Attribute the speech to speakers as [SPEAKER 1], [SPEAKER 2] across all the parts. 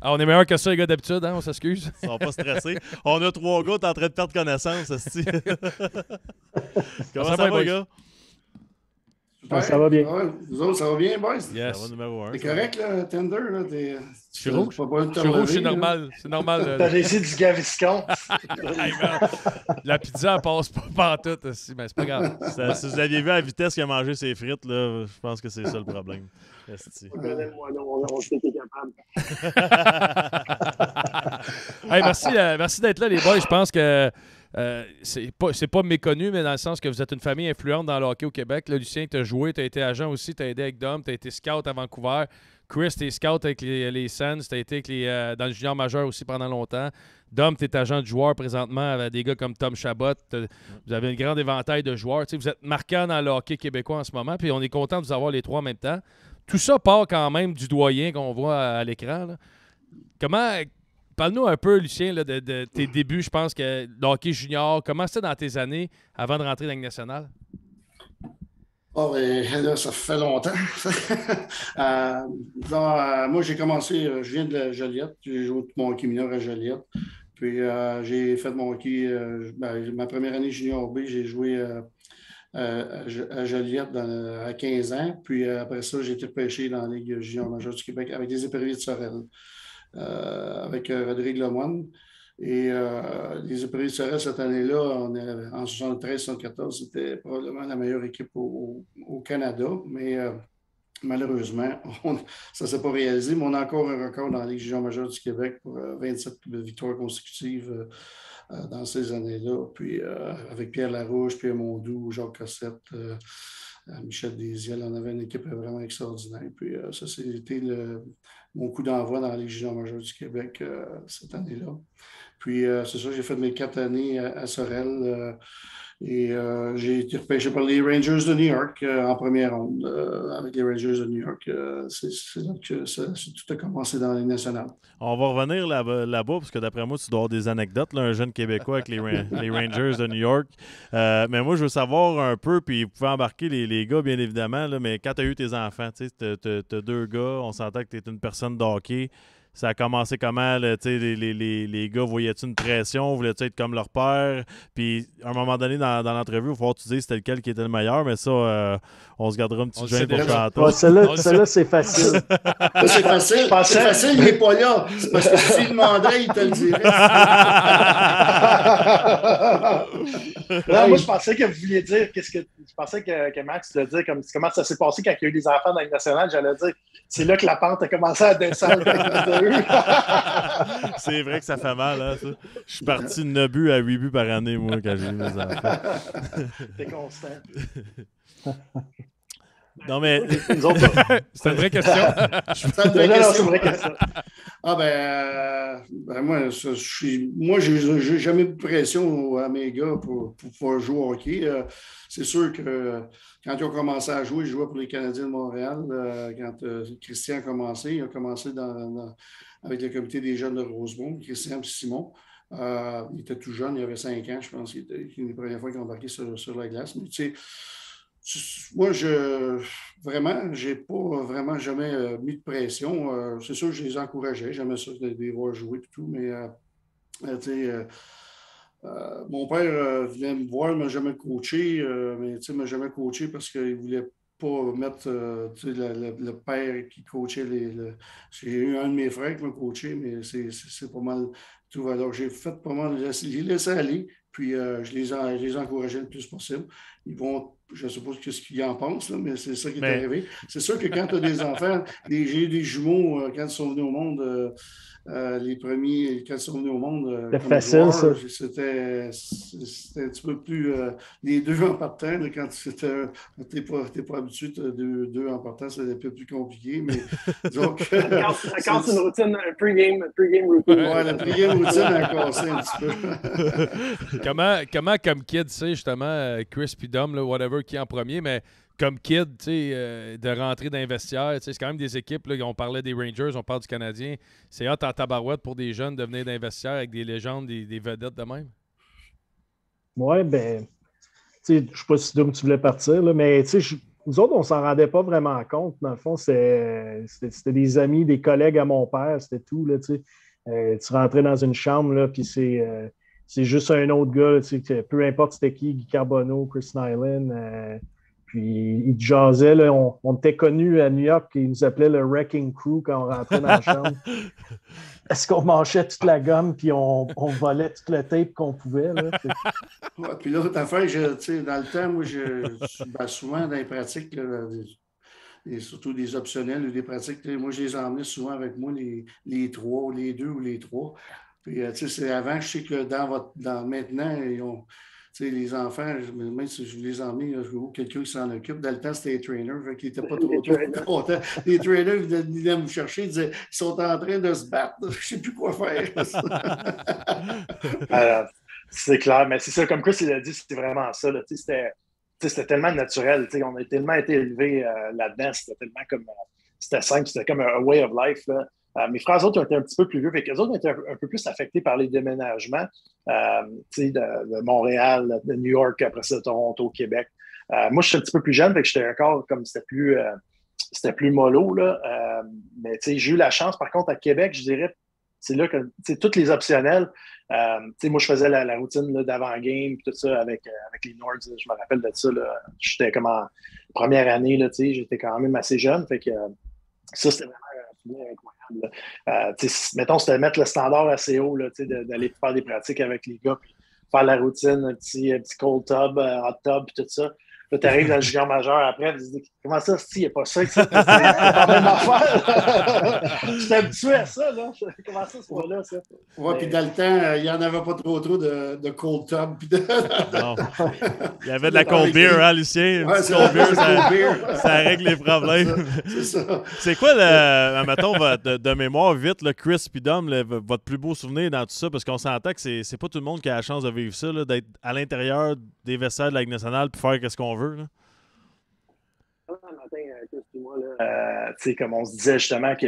[SPEAKER 1] Ah, on est meilleur que ça, les gars, d'habitude, hein? On s'excuse.
[SPEAKER 2] Ils sont pas stressés. On a 3 gars, t'es en train de perdre connaissance, esti. Comment ça va,
[SPEAKER 1] boys?
[SPEAKER 2] gars?
[SPEAKER 3] Super.
[SPEAKER 4] Ça va bien.
[SPEAKER 3] Vous autres, ça va bien, boys?
[SPEAKER 1] Yes.
[SPEAKER 2] Ça va numéro 1.
[SPEAKER 3] C'est correct, là, Tender? Là,
[SPEAKER 1] Je suis rouge.
[SPEAKER 3] Je
[SPEAKER 1] suis rouge, c'est normal. C'est normal.
[SPEAKER 4] T'as laissé du Gaviscon.
[SPEAKER 1] Hey, la pizza, elle passe pas partout aussi, mais c'est pas grave.
[SPEAKER 2] Si vous aviez vu à la vitesse qu'il a mangé ses frites, là, je pense que c'est ça le problème. Esti.
[SPEAKER 4] Moi, non, on sait qu'il est capable.
[SPEAKER 1] Hey, merci d'être là, les boys. Je pense que c'est pas méconnu, mais dans le sens que vous êtes une famille influente dans le hockey au Québec. Là, Lucien, tu as joué, tu as été agent aussi, tu as aidé avec Dom, tu as été scout à Vancouver. Chris, tu es scout avec les Sens, tu as été avec dans le junior majeur aussi pendant longtemps. Dom, tu es agent de joueur présentement avec des gars comme Tom Chabot. Vous avez un grand éventail de joueurs. T'sais, vous êtes marquant dans le hockey québécois en ce moment, puis on est content de vous avoir les trois en même temps. Tout ça part quand même du doyen qu'on voit à l'écran. Là. Parle-nous un peu, Lucien, là, de tes débuts, je pense, que le hockey junior. Comment c'était dans tes années avant de rentrer dans la Ligue nationale?
[SPEAKER 3] Oh, ben, là, ça fait longtemps. Moi, j'ai commencé, je viens de Joliette. J'ai joué tout mon hockey mineur à Joliette. Puis, j'ai fait mon hockey, ma première année junior B, j'ai joué à Joliette à 15 ans. Puis, après ça, j'ai été repêché dans la Ligue junior majeure du Québec avec les Éperviers de Sorel, avec Rodrigue Lemoine. Et les Éperviers de Sorel, cette année-là, en 73-74, c'était probablement la meilleure équipe au Canada. Mais malheureusement, ça ne s'est pas réalisé. Mais on a encore un record dans la Ligue junior majeure du Québec pour 27 victoires consécutives dans ces années-là. Puis avec Pierre Larouche, Pierre Mondou, Jacques Cossette, Michel Désiel, on avait une équipe vraiment extraordinaire. Puis ça, c'était mon coup d'envoi dans la Ligue junior majeure du Québec cette année-là. Puis c'est ça, j'ai fait mes 4 années à Sorel et j'ai été repêché par les Rangers de New York en première ronde avec les Rangers de New York. C'est là que tout a commencé dans les nationales.
[SPEAKER 2] On va revenir là-bas, parce que d'après moi, tu dois avoir des anecdotes, là, un jeune Québécois avec les Rangers de New York. Mais moi, je veux savoir un peu, puis vous pouvez embarquer les gars, bien évidemment, là, mais quand tu as eu tes enfants, tu as 2 gars, on s'entend que tu es une personne de hockey. Ça a commencé comment? Là, les gars, voyaient-tu une pression? Voulaient-tu être comme leur père? Puis, à un moment donné, dans l'entrevue, il va falloir que tu dises c'était lequel qui était le meilleur, mais ça, on se gardera un petit jeu pour chanter.
[SPEAKER 4] Ouais, celle-là, c'est facile.
[SPEAKER 3] C'est facile. C'est facile, il n'est pas là. C'est parce que s'il demandait, il te le dirait.
[SPEAKER 4] Non, moi, je pensais que vous vouliez dire je pensais que Max voulait dire comment ça s'est passé quand il y a eu des enfants dans la Ligue nationale. J'allais dire, c'est là que la pente a commencé à descendre.
[SPEAKER 2] C'est vrai que ça fait mal, hein, ça. Je suis parti de 9 buts à 8 buts par année, moi, quand j'ai eu mes enfants.
[SPEAKER 4] T'es constant.
[SPEAKER 2] Non, mais...
[SPEAKER 1] C'est une vraie question.
[SPEAKER 3] C'est une vraie question. Ah moi, j'ai jamais eu de pression à mes gars pour pouvoir jouer au hockey. C'est sûr que quand ils ont commencé à jouer, je jouais pour les Canadiens de Montréal. Quand Christian a commencé, il a commencé avec le comité des jeunes de Rosemont, Christian et Simon. Il était tout jeune, il avait 5 ans, je pense. C'était la première fois qu'il a embarqué sur la glace. Mais tu sais, moi, j'ai pas vraiment jamais mis de pression. C'est sûr que je les encourageais. J'aimais ça de les voir jouer et tout, mais mon père venait me voir, il ne m'a jamais coaché, mais il ne m'a jamais coaché parce qu'il ne voulait pas mettre le père qui coachait J'ai eu un de mes frères qui m'a coaché, mais c'est pas mal tout. Alors, j'ai fait pas mal, j'ai laissé aller, puis je les ai encouragés le plus possible. Je ne sais pas ce qu'ils en pensent, là, mais c'est ça qui est arrivé. C'est sûr que quand tu as des enfants, j'ai eu des jumeaux quand ils sont venus au monde. Les premiers, quand ils sont venus au monde,
[SPEAKER 4] c'était facile, joueur, ça.
[SPEAKER 3] C'était un petit peu plus. Les 2 en partant, là, quand tu n'es pas habitué de 2 en partant, c'est un peu plus compliqué. Mais donc.
[SPEAKER 4] Quand une routine, un pre-game routine.
[SPEAKER 3] Ouais, la pre-game routine a cassé un petit
[SPEAKER 1] peu. Comment comme kid, tu sais, justement, Chris puis Dom, là, whatever, qui est en premier, mais. Comme kid, tu sais, de rentrer dans les vestiaires, c'est quand même des équipes, là, on parlait des Rangers, on parle du Canadien, c'est hot en tabarouette pour des jeunes de venir dans les vestiaires avec des légendes, des vedettes de même.
[SPEAKER 4] Oui, ben, tu sais, je ne sais pas si tu voulais partir, là, mais tu sais,
[SPEAKER 5] nous autres, on ne s'en rendait pas vraiment compte. Dans le fond, c'était des amis, des collègues à mon père, c'était tout. Là, tu rentrais dans une chambre, là, puis c'est juste un autre gars, là, peu importe c'était qui, Guy Carbonneau, Chris Nyland. Puis il jasaient. Là, on était connus à New York, ils nous appelaient le Wrecking Crew quand on rentrait dans la chambre. Est-ce qu'on mangeait toute la gomme puis on volait toute le tape qu'on pouvait? Là.
[SPEAKER 3] Ouais, puis l'autre affaire, dans le temps, moi, souvent dans les pratiques, là, et surtout des optionnels ou des pratiques, moi, je les emmenais souvent avec moi, les trois, les deux ou les trois. Puis, c'est avant, je sais que maintenant, ils ont. Les enfants, même si je les emmène, je veux quelqu'un qui s'en occupe. Dans le temps, c'était les trainers, qui n'étaient pas trop contents. Les trainers venaient me chercher, ils disaient ils sont en train de se battre, je ne sais plus quoi faire.
[SPEAKER 4] C'est clair, mais c'est ça, comme Chris il a dit, c'était vraiment ça. Là, c'était tellement naturel. On a tellement été élevés là-dedans, c'était tellement comme. C'était simple, c'était comme un way of life. Là. Mes frères autres ont été un petit peu plus vieux, les autres ont été un peu plus affectés par les déménagements de Montréal, de New York, après ça, de Toronto, Québec. Moi, je suis un petit peu plus jeune, j'étais encore comme c'était plus mollo. Là. Mais j'ai eu la chance, par contre, à Québec, je dirais, c'est là que tous les optionnels. Moi, je faisais la routine d'avant-game, tout ça, avec les Nords. Je me rappelle de ça. J'étais comme en première année, là, j'étais quand même assez jeune. Fait que ça, c'était vraiment incroyable. Mettons, c'était mettre le standard assez haut, d'aller faire des pratiques avec les gars, puis faire la routine, un petit cold tub, hot tub, puis tout ça. Là, tu arrives dans le junior majeur après, tu te dis comment ça, il n'y a pas ça, c'est pas la même affaire. J'étais habitué à ça, là. Comment ça, c'est pas là, ça?
[SPEAKER 3] Oui, puis dans le temps, il n'y en avait pas trop de cold tub.
[SPEAKER 2] Non. Il y avait de la cold beer, hein, Lucien?
[SPEAKER 3] Ouais,
[SPEAKER 2] cold beer, ça règle les problèmes.
[SPEAKER 3] C'est ça.
[SPEAKER 2] C'est quoi, mettons, de mémoire vite, là, Chris et Dom, votre plus beau souvenir dans tout ça? Parce qu'on s'entend que c'est pas tout le monde qui a la chance de vivre ça, là, d'être à l'intérieur des vestiaires de la Ligue nationale et faire ce qu'on veut. Là.
[SPEAKER 4] Comme on se disait justement que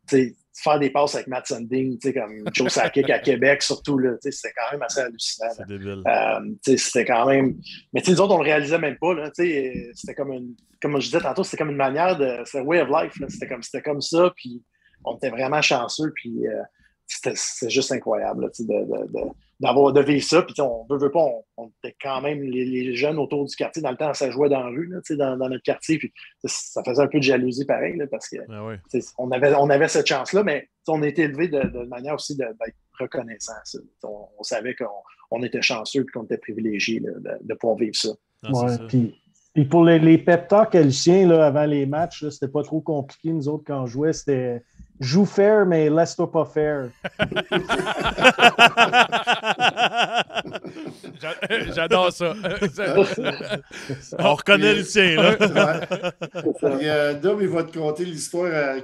[SPEAKER 4] faire des passes avec Matt Sundin, comme Joe Sakic à Québec, surtout, c'était quand même assez hallucinant.
[SPEAKER 2] C'est débile.
[SPEAKER 4] C'était quand même. Mais nous autres, on le réalisait même pas. C'était comme comme je disais tantôt, c'était comme une manière de. C'était way of life. C'était comme ça. Puis on était vraiment chanceux. Puis c'était juste incroyable de vivre ça. Puis on veut pas, on était quand même les jeunes autour du quartier. Dans le temps, ça jouait dans la rue, dans notre quartier. Puis ça faisait un peu de jalousie pareil, parce que on avait cette chance-là, mais on a été élevés de manière aussi d'être reconnaissant. On savait qu'on était chanceux et qu'on était privilégiés de pouvoir vivre ça.
[SPEAKER 5] Puis pour les pep talks à Lucien, là, avant les matchs, c'était pas trop compliqué. Nous autres, quand on jouait, c'était joue fair, mais laisse-toi pas faire.
[SPEAKER 1] J'adore ça.
[SPEAKER 2] On reconnaît Lucien, là.
[SPEAKER 3] Dom, il va te conter l'histoire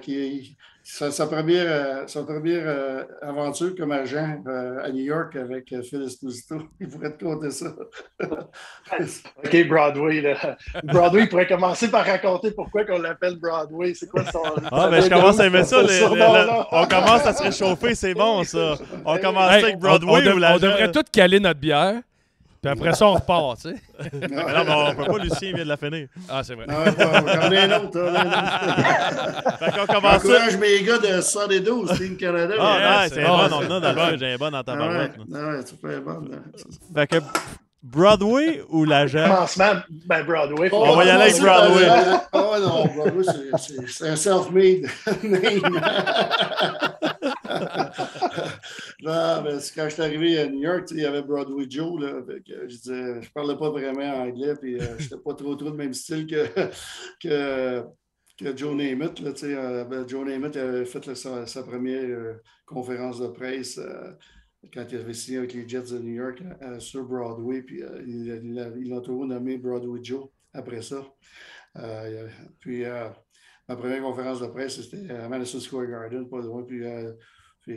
[SPEAKER 3] sa première aventure comme agent à New York avec Phil Esposito. Il pourrait te conter ça.
[SPEAKER 4] OK, Broadway. Là. Broadway, il pourrait commencer par raconter pourquoi on l'appelle Broadway. C'est quoi son...
[SPEAKER 2] je commence à aimer ça. On commence à se réchauffer, c'est bon, ça. On commence avec Broadway.
[SPEAKER 1] On devrait tout caler notre bière. Puis après ça, on repart, tu sais.
[SPEAKER 2] Mais non, mais on peut pas, Lucien vient de la finir.
[SPEAKER 1] Ah, c'est vrai.
[SPEAKER 3] J'en ai un autre.
[SPEAKER 2] Fait qu'on commence.
[SPEAKER 3] J'encourage mes gars de 112, Team Canada.
[SPEAKER 2] Ah, c'est bon, on en a dans le j'ai un bon dans ta barouette.
[SPEAKER 3] Ouais, tu fais bon.
[SPEAKER 2] Fait que Broadway ou l'agent?
[SPEAKER 4] Commencement, Broadway.
[SPEAKER 2] On va y aller avec Broadway.
[SPEAKER 3] Oh non, Broadway, c'est un self-made name. Non, mais quand je suis arrivé à New York, il y avait Broadway Joe. Là, je parlais pas vraiment anglais, puis je n'étais pas trop de même style que Joe Namath. Là, Joe Namath avait fait sa première conférence de presse quand il avait signé avec les Jets de New York sur Broadway, puis ils l'ont toujours nommé Broadway Joe après ça. Puis ma première conférence de presse, c'était à Madison Square Garden, pas loin, puis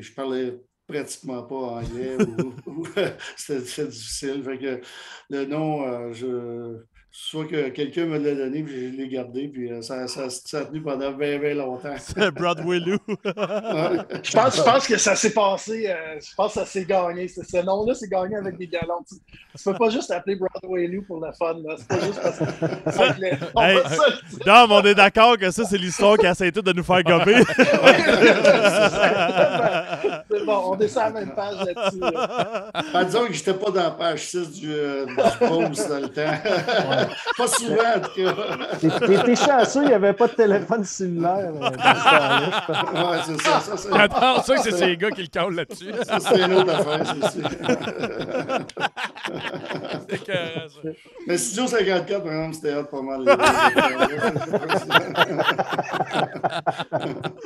[SPEAKER 3] je parlais pratiquement pas anglais ou c'était difficile. Fait que le nom, soit que quelqu'un me l'a donné, puis je l'ai gardé, puis ça a tenu pendant bien, bien longtemps.
[SPEAKER 2] C'est Broadway Lou.
[SPEAKER 3] Ouais.
[SPEAKER 4] Je pense que ça s'est passé, je pense que ça s'est gagné. Ce nom-là, c'est gagné avec des galons. Tu peux pas juste appeler Broadway Lou pour le fun. Là. C'est pas juste parce que.
[SPEAKER 2] Hey, Dom, on est d'accord que ça, c'est l'histoire qui essaie tout de nous faire gober.
[SPEAKER 4] C'est bon, on descend à la même page là-dessus. Là.
[SPEAKER 3] Disons que j'étais pas dans la page 6 du post dans le temps. Pas souvent, en tout cas.
[SPEAKER 5] T'es chanceux, il n'y avait pas de téléphone cellulaire.
[SPEAKER 3] Ouais, c'est ça.
[SPEAKER 1] J'adore ça que c'est ces gars qui le calent là-dessus.
[SPEAKER 3] Ça, c'est une autre affaire, c'est sûr.
[SPEAKER 1] C'est écœurant, ça.
[SPEAKER 3] Mais Studio 54, par exemple, c'était hot pas mal.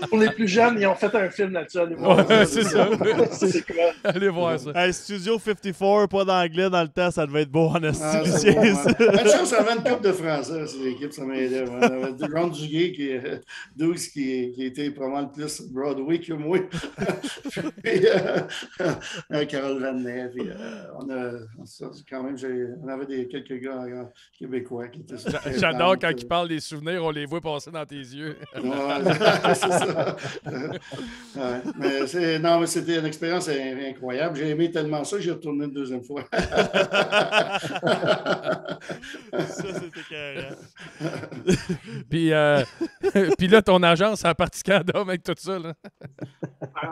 [SPEAKER 4] Pour les plus jeunes, ils ont fait un film là-dessus. Allez voir.
[SPEAKER 1] Ouais, c'est ça.
[SPEAKER 4] C'est quoi?
[SPEAKER 1] Allez voir ça.
[SPEAKER 2] Hey, Studio 54, pas d'anglais dans le temps, ça devait être beau en esti.
[SPEAKER 3] Ah, c'est bon, hein. Une chance, ça avait une coupe de français, c'est l'équipe, ça m'aidait. On avait Ron Duguay qui était probablement le plus Broadway que moi. Puis Carole Vanet. Puis quand même, on avait quelques gars québécois qui étaient.
[SPEAKER 1] J'adore quand ils parlent des souvenirs, on les voit passer dans tes yeux.
[SPEAKER 3] Ouais, c'est ça. Ouais, mais c'était une expérience incroyable. J'ai aimé tellement ça que j'ai retourné une deuxième fois.
[SPEAKER 2] Ça, c'était carré.
[SPEAKER 1] Puis là, ton agence a parti quand, Dom, avec tout ça. Là?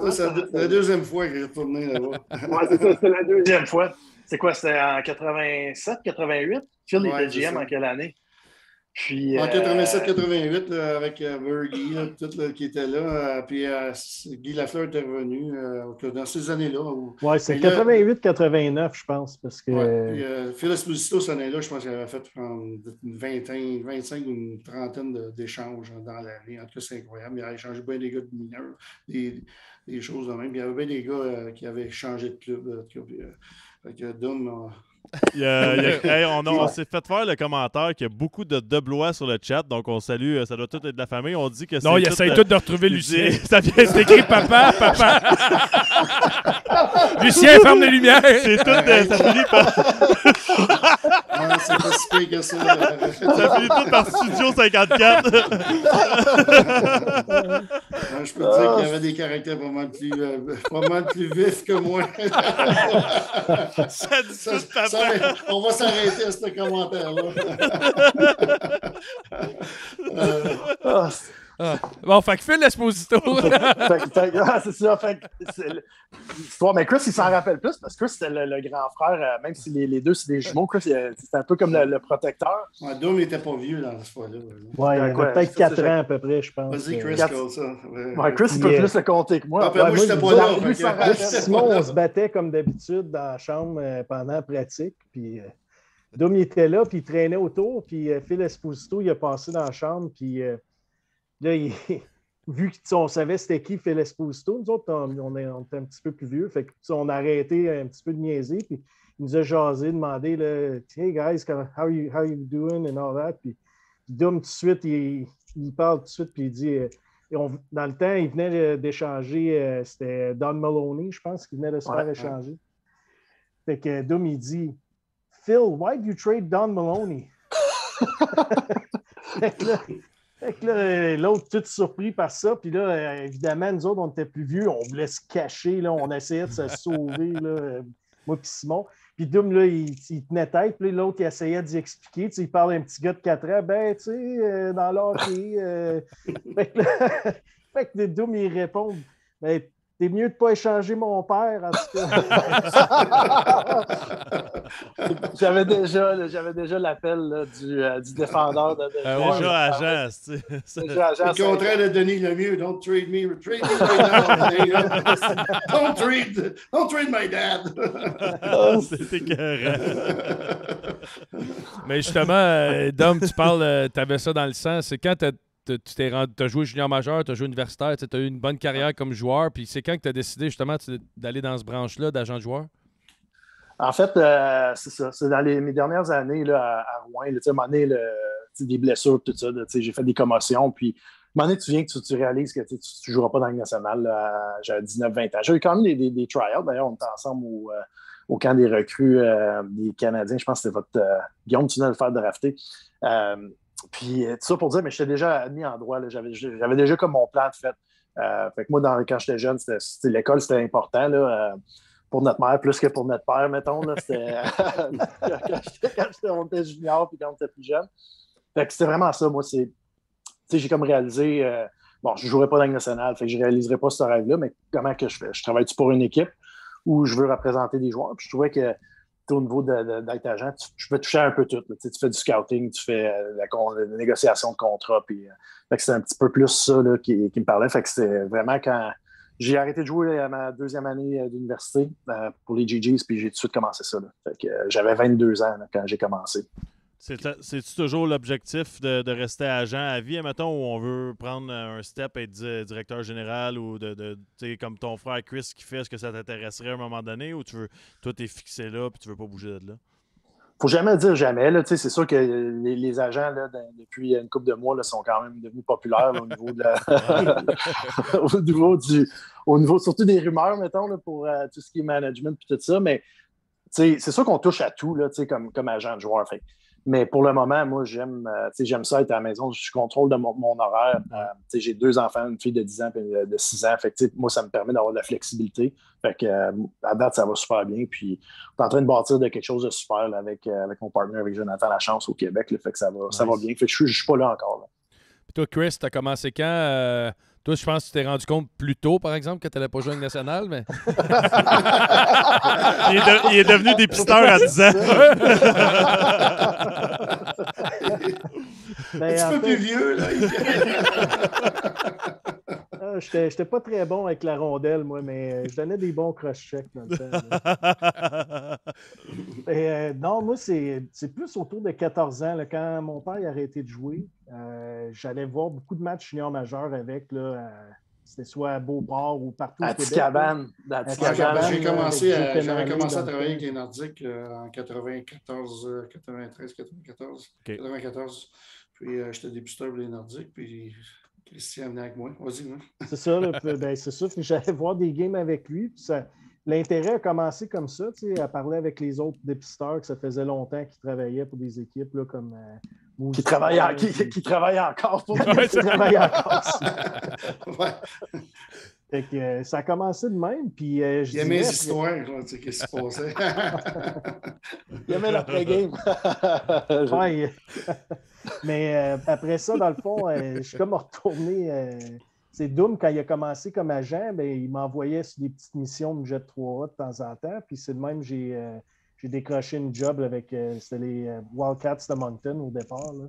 [SPEAKER 3] Ça, c'est la deuxième fois que j'ai retourné là-bas.
[SPEAKER 4] Ouais, c'est ça, c'était la deuxième fois. C'est quoi, c'était en 87, 88? Phil était GM en quelle année? Puis,
[SPEAKER 3] en 87-88, avec Bergie, qui était là. Puis Guy Lafleur était revenu dans ces années-là.
[SPEAKER 5] Oui, c'est 88-89, je pense. Parce que...
[SPEAKER 3] Ouais, puis Phil Esposito, cette année-là, je pense qu'il avait fait une vingtaine, 25 ou une trentaine d'échanges dans l'année. En tout cas, c'est incroyable. Il a échangé bien des gars de mineurs, des choses de même. Puis il y avait bien des gars qui avaient changé de club. Fait que Dom...
[SPEAKER 2] on s'est fait faire le commentaire qu'il y a beaucoup de Deblois sur le chat, donc on salue, ça doit tout être de la famille. On dit que
[SPEAKER 1] non, il essaie tout de retrouver Lucien. Ça vient, c'est écrit papa. Lucien, ferme les lumières.
[SPEAKER 2] C'est tout, ça finit par...
[SPEAKER 3] c'est pas si pire que ça.
[SPEAKER 2] Ça finit tout par Studio 54.
[SPEAKER 3] Je peux te dire qu'il y avait des caractères pas mal plus vifs que moi.
[SPEAKER 2] Ça dit tout, papa.
[SPEAKER 3] On va s'arrêter à ce commentaire-là.
[SPEAKER 1] Bon, fait que Phil Esposito.
[SPEAKER 4] C'est ça. L'histoire. Mais Chris, il s'en rappelle plus parce que Chris, c'était le grand frère, même si les deux, c'est des jumeaux. Chris, c'était un peu comme le protecteur.
[SPEAKER 3] Ouais, Dom n'était pas vieux dans ce fois-là.
[SPEAKER 5] Ouais, il avait peut-être 4 ans à peu près, je pense.
[SPEAKER 3] Vas-y, Chris, call ça.
[SPEAKER 4] Ouais, Chris, il peut plus le compter que moi.
[SPEAKER 3] Moi, j'étais pas là.
[SPEAKER 5] Simon, on se battait comme d'habitude dans la chambre pendant la pratique. Puis Dom, il était là, puis il traînait autour. Puis Phil Esposito, il a passé dans la chambre. Puis là, vu qu'on savait c'était qui Phil Esposito, nous autres, on était un petit peu plus vieux. Fait qu'on a arrêté un petit peu de niaiser. Puis il nous a jasé, demandé là, hey guys, how are you doing and all that. Puis Dom, tout de suite, il parle tout de suite, puis il dit dans le temps, il venait d'échanger, c'était Don Maloney, je pense, qui venait de se faire échanger. Fait que Dom, il dit Phil, why do you trade Don Maloney? Fait que là, l'autre, tout surpris par ça. Puis là, évidemment, nous autres, on était plus vieux. On voulait se cacher. Là, on essayait de se sauver, là, moi et Simon. Puis Dom, là, il tenait tête. Puis l'autre, il essayait d'y expliquer. Tu sais, il parle à un petit gars de 4 ans. Ben, tu sais, dans l'hockey. Fait que Dom, il répond ben, t'es mieux de ne pas échanger mon père, en tout cas.
[SPEAKER 4] J'avais déjà l'appel du défendeur.
[SPEAKER 2] Déjà agent, tu sais.
[SPEAKER 3] Le contraire de Denis Lemieux. Don't trade me right now. Don't trade my dad.
[SPEAKER 2] C'était écœurant.
[SPEAKER 1] Mais justement, Dom, tu parles, tu avais ça dans le sang. C'est quand tu as joué junior majeur, tu as joué universitaire, tu as eu une bonne carrière comme joueur. Puis c'est quand que tu as décidé justement d'aller dans ce branche-là d'agent de joueur?
[SPEAKER 4] En fait, c'est ça. C'est dans mes dernières années là, à Rouen. À un moment donné, des blessures, tout ça. J'ai fait des commotions. Puis à un moment donné, tu viens que tu réalises que tu ne joueras pas dans le national. J'avais 19-20 ans. J'ai eu quand même des try-outs. D'ailleurs, on était ensemble au camp des recrues des Canadiens. Je pense que c'était votre Guillaume, tu venais de le faire drafter. Puis tout ça pour dire, mais j'étais déjà mis en droit. J'avais déjà comme mon plan de fait. Fait que moi, quand j'étais jeune, l'école, c'était important là, pour notre mère, plus que pour notre père, mettons. Là, quand on était junior puis quand on était plus jeune. Fait que c'était vraiment ça, moi. J'ai comme réalisé, je ne jouerai pas dans la Ligue nationale, fait que je ne réaliserai pas ce rêve-là, mais comment que je fais? Je travaille-tu pour une équipe où je veux représenter des joueurs? Puis je trouvais que au niveau d'être agent, tu peux toucher un peu tout. Tu fais du scouting, tu fais la négociation de contrat. Puis, fait que c'est un petit peu plus ça là, qui me parlait. Fait que c'était vraiment quand j'ai arrêté de jouer à ma deuxième année d'université pour les GGs, puis j'ai tout de suite commencé ça. Là. Fait que j'avais 22 ans là, quand j'ai commencé.
[SPEAKER 2] C'est-tu toujours l'objectif de rester agent à vie, admettons, ou on veut prendre un step et être directeur général ou comme ton frère Chris qui fait, est-ce que ça t'intéresserait à un moment donné ou toi, t'es fixé là et tu veux pas bouger de là?
[SPEAKER 4] Faut jamais dire jamais. Là, c'est sûr que les agents, là, depuis une couple de mois, là, sont quand même devenus populaires là, au niveau de au niveau surtout des rumeurs, mettons, là, pour tout ce qui est management et tout ça. Mais c'est sûr qu'on touche à tout là, comme agent de joueur. Fait. Mais pour le moment, moi, j'aime ça être à la maison. Je contrôle de mon horaire. J'ai 2 enfants, une fille de 10 ans et de 6 ans. Fait que, moi, ça me permet d'avoir de la flexibilité. Fait que, à date, ça va super bien. Puis, on est en train de bâtir de quelque chose de super là, avec mon partenaire, avec Jonathan Lachance au Québec. Là, fait que ça va bien. Fait que je ne suis pas là encore. Là.
[SPEAKER 1] Puis toi, Chris, tu as commencé quand? Toi, je pense que tu t'es rendu compte plus tôt, par exemple, que tu n'allais pas jouer en nationale, mais...
[SPEAKER 2] il est devenu dépisteur à 10 ans.
[SPEAKER 3] Un petit peu plus vieux, là.
[SPEAKER 5] J'étais pas très bon avec la rondelle, moi, mais je donnais des bons cross-checks dans le temps. Non, moi, c'est plus autour de 14 ans. Là, quand mon père a arrêté de jouer, j'allais voir beaucoup de matchs juniors majeurs avec. C'était soit à Beauport ou partout au Québec.
[SPEAKER 3] J'avais commencé à travailler avec les Nordiques en 94. 94. Puis j'étais dépisteur pour les Nordiques. Puis Christian venait avec moi. Vas-y, hein?
[SPEAKER 5] C'est ça. C'est ça. J'allais voir des games avec lui. L'intérêt a commencé comme ça, à parler avec les autres dépisteurs que ça faisait longtemps qu'ils travaillaient pour des équipes là, comme
[SPEAKER 4] qui travaillent encore pour
[SPEAKER 5] qui travaillent encore.
[SPEAKER 3] Ouais.
[SPEAKER 5] Fait que, ça a commencé de même. Puis,
[SPEAKER 3] il y a mes histoires, qu'est-ce qui se passait.
[SPEAKER 4] Il y avait l'après-game.
[SPEAKER 5] Ouais. Mais après ça, dans le fond, je suis comme retourné. C'est Doom, quand il a commencé comme agent, il m'envoyait sur des petites missions de jet 3A de temps en temps. Puis c'est de même j'ai décroché une job avec c'était les Wildcats de Moncton au départ. Là.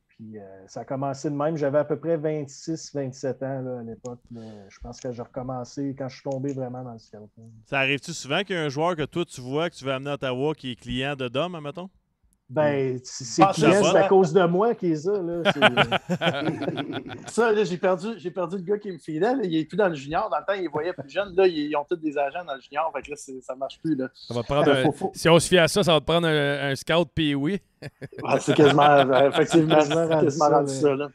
[SPEAKER 5] Puis ça a commencé de même. J'avais à peu près 26-27 ans là, à l'époque. Je pense que j'ai recommencé quand je suis tombé vraiment dans le scouting.
[SPEAKER 2] Ça arrive-tu souvent qu'il y a un joueur que toi tu vois que tu veux amener à Ottawa qui est client de Dom, admettons?
[SPEAKER 5] C'est à cause de moi qui est ça. Là.
[SPEAKER 4] Ça, là, j'ai perdu le gars qui me filait. Là. Il est plus dans le junior. Dans le temps, il voyait plus jeune. Là, ils ont tous des agents dans le junior. Fait que là, ça ne marche plus. Là.
[SPEAKER 1] Ça va te prendre Si on se fie à ça, ça va te prendre un scout POI.
[SPEAKER 4] C'est quasiment, effectivement, rendu ça. Là.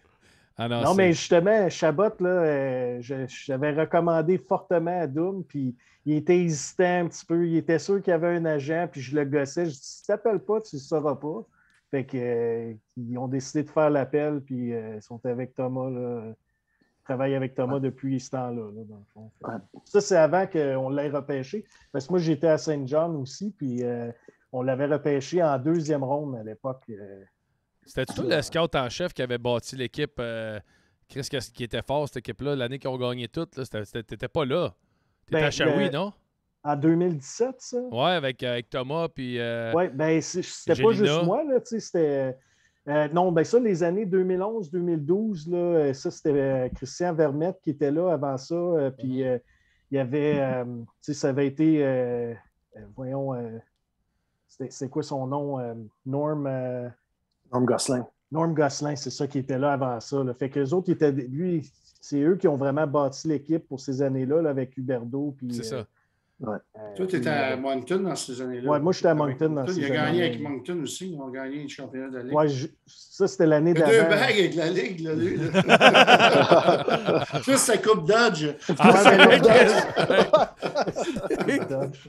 [SPEAKER 5] Non, mais justement, Chabot, là, j'avais recommandé fortement à Doom, puis il était hésitant un petit peu. Il était sûr qu'il y avait un agent, puis je le gossais. Je dis, si tu t'appelles pas, tu ne le sauras pas. Fait que, ils ont décidé de faire l'appel, puis ils sont avec Thomas. Là, ils travaillent avec Thomas depuis ce temps-là, là, dans le fond. Ça, c'est avant qu'on l'ait repêché. Parce que moi, j'étais à Saint John aussi, puis on l'avait repêché en 2e ronde à l'époque.
[SPEAKER 1] C'était tout le scout en chef qui avait bâti l'équipe. Chris, qui était fort, cette équipe-là, l'année qu'ils ont gagné toutes. T'étais pas là. T'étais à Shawi, non?
[SPEAKER 5] En 2017, ça?
[SPEAKER 1] Ouais, avec Thomas, puis...
[SPEAKER 5] Oui, c'était pas juste moi, là, tu sais, c'était... non, ça, les années 2011-2012, là, ça, c'était Christian Vermette qui était là avant ça, puis il y avait... tu sais, ça avait été... voyons... c'est quoi son nom? Norm
[SPEAKER 4] Gosselin.
[SPEAKER 5] Norm Gosselin, c'est ça qui était là avant ça. Là. Fait que les autres, c'est eux qui ont vraiment bâti l'équipe pour ces années-là, là, avec Huberdeau.
[SPEAKER 1] C'est ça.
[SPEAKER 3] Toi, tu étais à Moncton dans ces années-là.
[SPEAKER 5] Oui, moi, j'étais à Moncton dans ces années-là.
[SPEAKER 3] Il a gagné avec Moncton aussi. Ils ont gagné le championnat de la Ligue.
[SPEAKER 5] Oui, ça, c'était l'année d'avant.
[SPEAKER 3] 2 bagues avec la Ligue, là, lui. Plus sa coupe Dodge.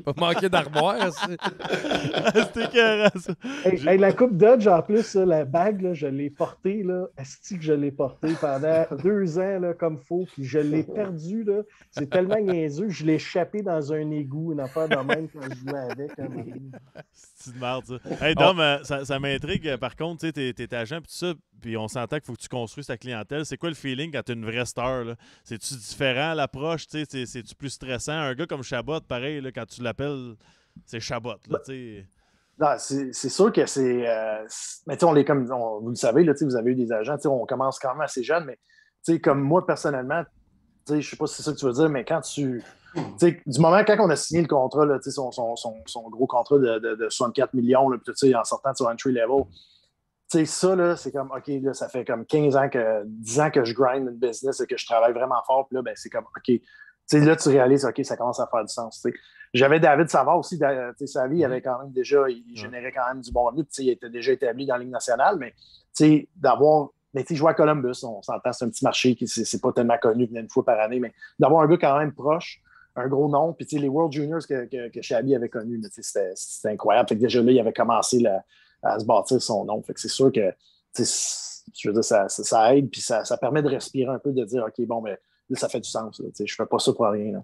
[SPEAKER 1] Pas manquer d'armoire.
[SPEAKER 2] C'était écœurant, ça.
[SPEAKER 5] Hey, la coupe Dodge, en plus, la bague, là, je l'ai portée. Asti que je l'ai portée pendant 2 ans là, comme faux, puis je l'ai perdue. C'est tellement niaiseux. Je l'ai échappé dans un égout, une affaire de même quand je jouais avec.
[SPEAKER 2] C'est de merde, ça. Hey, Dom, ça m'intrigue. Par contre, tu sais, t'es agent, puis tout ça, puis on s'entend qu'il faut que tu construises ta clientèle. C'est quoi le feeling quand t'es une vraie star? Là? C'est-tu différent, l'approche? C'est-tu plus stressant? Un gars comme Chabot, pareil, là, quand tu l'appelles, c'est Chabot. Là,
[SPEAKER 4] non, c'est sûr que c'est... mais tu sais, on est comme... vous le savez, là, vous avez eu des agents, on commence quand même assez jeune, mais comme moi, personnellement, je ne sais pas si c'est ça que tu veux dire, mais quand tu... du moment quand on a signé le contrat, là, son gros contrat de 64 millions, là, en sortant sur entry level, ça, là, c'est comme, OK, là, ça fait comme 10 ans que je grind une business et que je travaille vraiment fort, puis là, ben, c'est comme, OK, là, tu réalises, OK, ça commence à faire du sens. J'avais David Savard aussi, sa vie, il avait quand même déjà, il générait quand même du bon revenu, il était déjà établi dans la Ligue nationale, mais d'avoir... Mais tu jouer à Columbus, on s'entend, c'est un petit marché qui c'est pas tellement connu, une fois par année, mais d'avoir un gars quand même proche, un gros nom, puis les World Juniors que Shabby avait connus, c'était incroyable. Fait que déjà là, il avait commencé à se bâtir son nom. Fait que c'est sûr que je veux dire, ça aide, puis ça permet de respirer un peu, de dire OK, bon, mais là, ça fait du sens. Là, je fais pas ça pour rien. Là.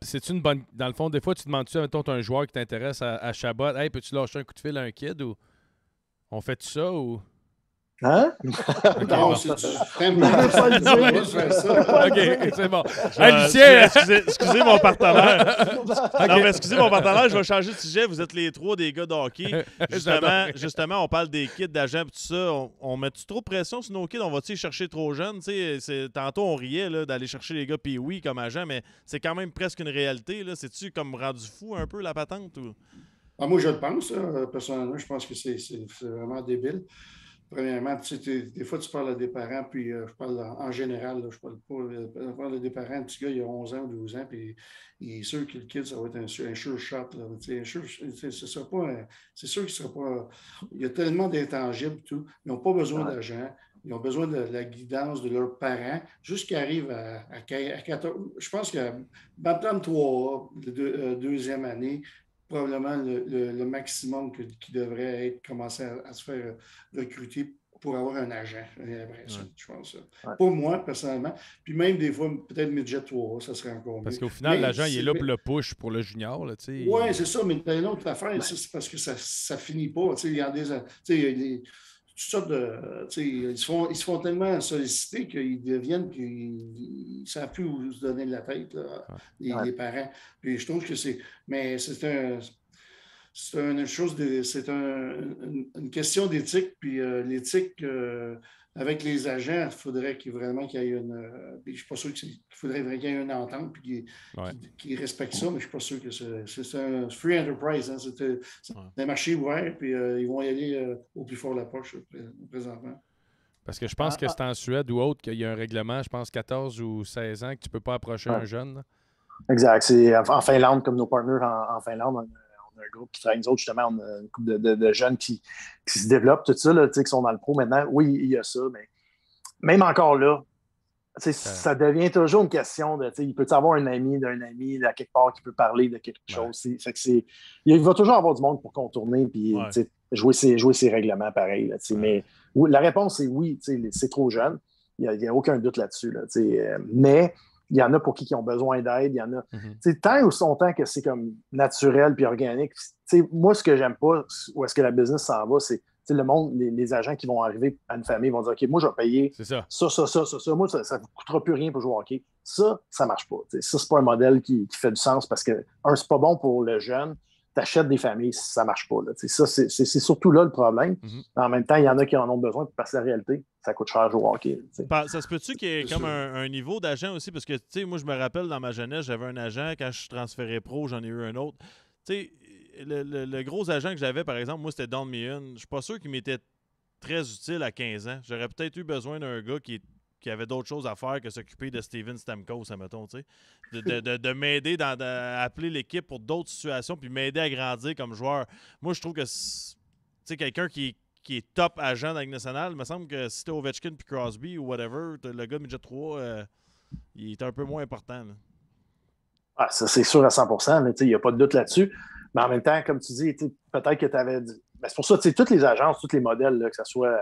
[SPEAKER 1] C'est une bonne. Dans le fond, des fois, tu demandes-tu, mettons, tu as un joueur qui t'intéresse à Chabot, hey, peux-tu lâcher un coup de fil à un kid ou on fait ça ou.
[SPEAKER 4] Hein?
[SPEAKER 3] Non, c'est du
[SPEAKER 1] OK, c'est bon. Hey, Lucien!
[SPEAKER 2] Excusez mon partenaire. Non, mais excusez mon partenaire, je vais changer de sujet. Vous êtes les 3 des gars de hockey. Justement, on parle des kids d'agents et tout ça. On met-tu trop de pression sur nos kids? On va-tu les chercher trop jeunes? Tantôt, on riait là, d'aller chercher les gars puis oui comme agents, mais c'est quand même presque une réalité. Là. C'est-tu comme rendu fou un peu la patente? Ou?
[SPEAKER 3] Ah, moi, je le pense. Personnellement, je pense que c'est vraiment débile. Premièrement, des fois, tu parles à des parents, puis je parle en général, là, je parle à des parents, un petit gars, il a 11 ans ou 12 ans, puis il est sûr que le kid, ça va être un sure shot. C'est sûr qu'il ne sera pas. Il y a tellement d'intangibles, tout. Ils n'ont pas besoin d'argent. Ils ont besoin de la guidance de leurs parents jusqu'à arriver à 14. Je pense que Bantam 3A, deuxième année, probablement le maximum qui devrait être commencé à se faire recruter pour avoir un agent. Je pense ça. Ouais. Pour moi, personnellement. Puis même des fois, peut-être midget 3, ça serait encore mieux.
[SPEAKER 1] Parce qu'au final, l'agent, il est là pour le push pour le junior.
[SPEAKER 3] Oui, c'est ça. Mais une autre affaire, c'est parce que ça finit pas. Il y a des... toutes sortes de. Ils se font tellement solliciter qu'ils deviennent qu'ils ne savent plus où se donner de la tête, là, les parents. Puis je trouve que c'est. Mais c'est une chose c'est une question d'éthique. Puis l'éthique avec les agents, il faudrait qu'il y ait une. Je ne suis pas sûr qu'il faudrait qu'il y ait une entente puis qu'ils respectent ça, mais je ne suis pas sûr que c'est un free enterprise. Hein, c'est un marché ouvert, puis ils vont y aller au plus fort de la poche présentement.
[SPEAKER 1] Parce que je pense que c'est en Suède ou autre qu'il y a un règlement, je pense 14 ou 16 ans, que tu ne peux pas approcher un jeune. Là.
[SPEAKER 4] Exact. C'est en Finlande, comme nos partenaires en Finlande, on a un groupe qui travaille, nous autres, justement, on a une couple de jeunes qui se développent, tout ça, là, qui sont dans le pro maintenant. Oui, il y a ça, mais même encore là, ça devient toujours une question de, il peut y avoir un ami d'un ami à quelque part qui peut parler de quelque chose. Fait que il va toujours avoir du monde pour contourner puis jouer ses règlements pareil. Là, mais la réponse est oui, c'est trop jeune. Il n'y a aucun doute là-dessus. Là, mais il y en a pour qui ont besoin d'aide. Il y en a. Tant ou son temps que c'est comme naturel puis organique. Moi, ce que j'aime pas, où est-ce que la business s'en va, c'est le monde, les agents qui vont arriver à une famille vont dire OK, moi, je vais payer ça. Moi, ça ne coûtera plus rien pour jouer au hockey. Ça ne marche pas. Ça, c'est pas un modèle qui fait du sens parce que, c'est pas bon pour le jeune. Tu achètes des familles, ça ne marche pas. Là. Ça, c'est surtout là le problème. En même temps, il y en a qui en ont besoin parce que la réalité, ça coûte cher jouer au hockey.
[SPEAKER 2] Ça se peut-tu qu'il y ait comme un niveau d'agent aussi? Parce que, moi, je me rappelle dans ma jeunesse, j'avais un agent. Quand je suis transféré pro, j'en ai eu un autre. Le gros agent que j'avais, par exemple, moi, c'était Don Meehan. Je suis pas sûr qu'il m'était très utile à 15 ans. J'aurais peut-être eu besoin d'un gars qui avait d'autres choses à faire que s'occuper de Steven Stamkos, admettons, tu sais. De m'aider à appeler l'équipe pour d'autres situations puis m'aider à grandir comme joueur. Moi, je trouve que quelqu'un qui est top agent dans la Ligue nationale, il me semble que si t'es Ovechkin puis Crosby ou whatever, le gars de midget 3, il est un peu moins important. Là.
[SPEAKER 4] Ah, ça, c'est sûr à 100%, il n'y a pas de doute là-dessus. Mais en même temps, comme tu dis, peut-être que tu avais. Ben, c'est pour ça, toutes les agences, tous les modèles, là, que ce soit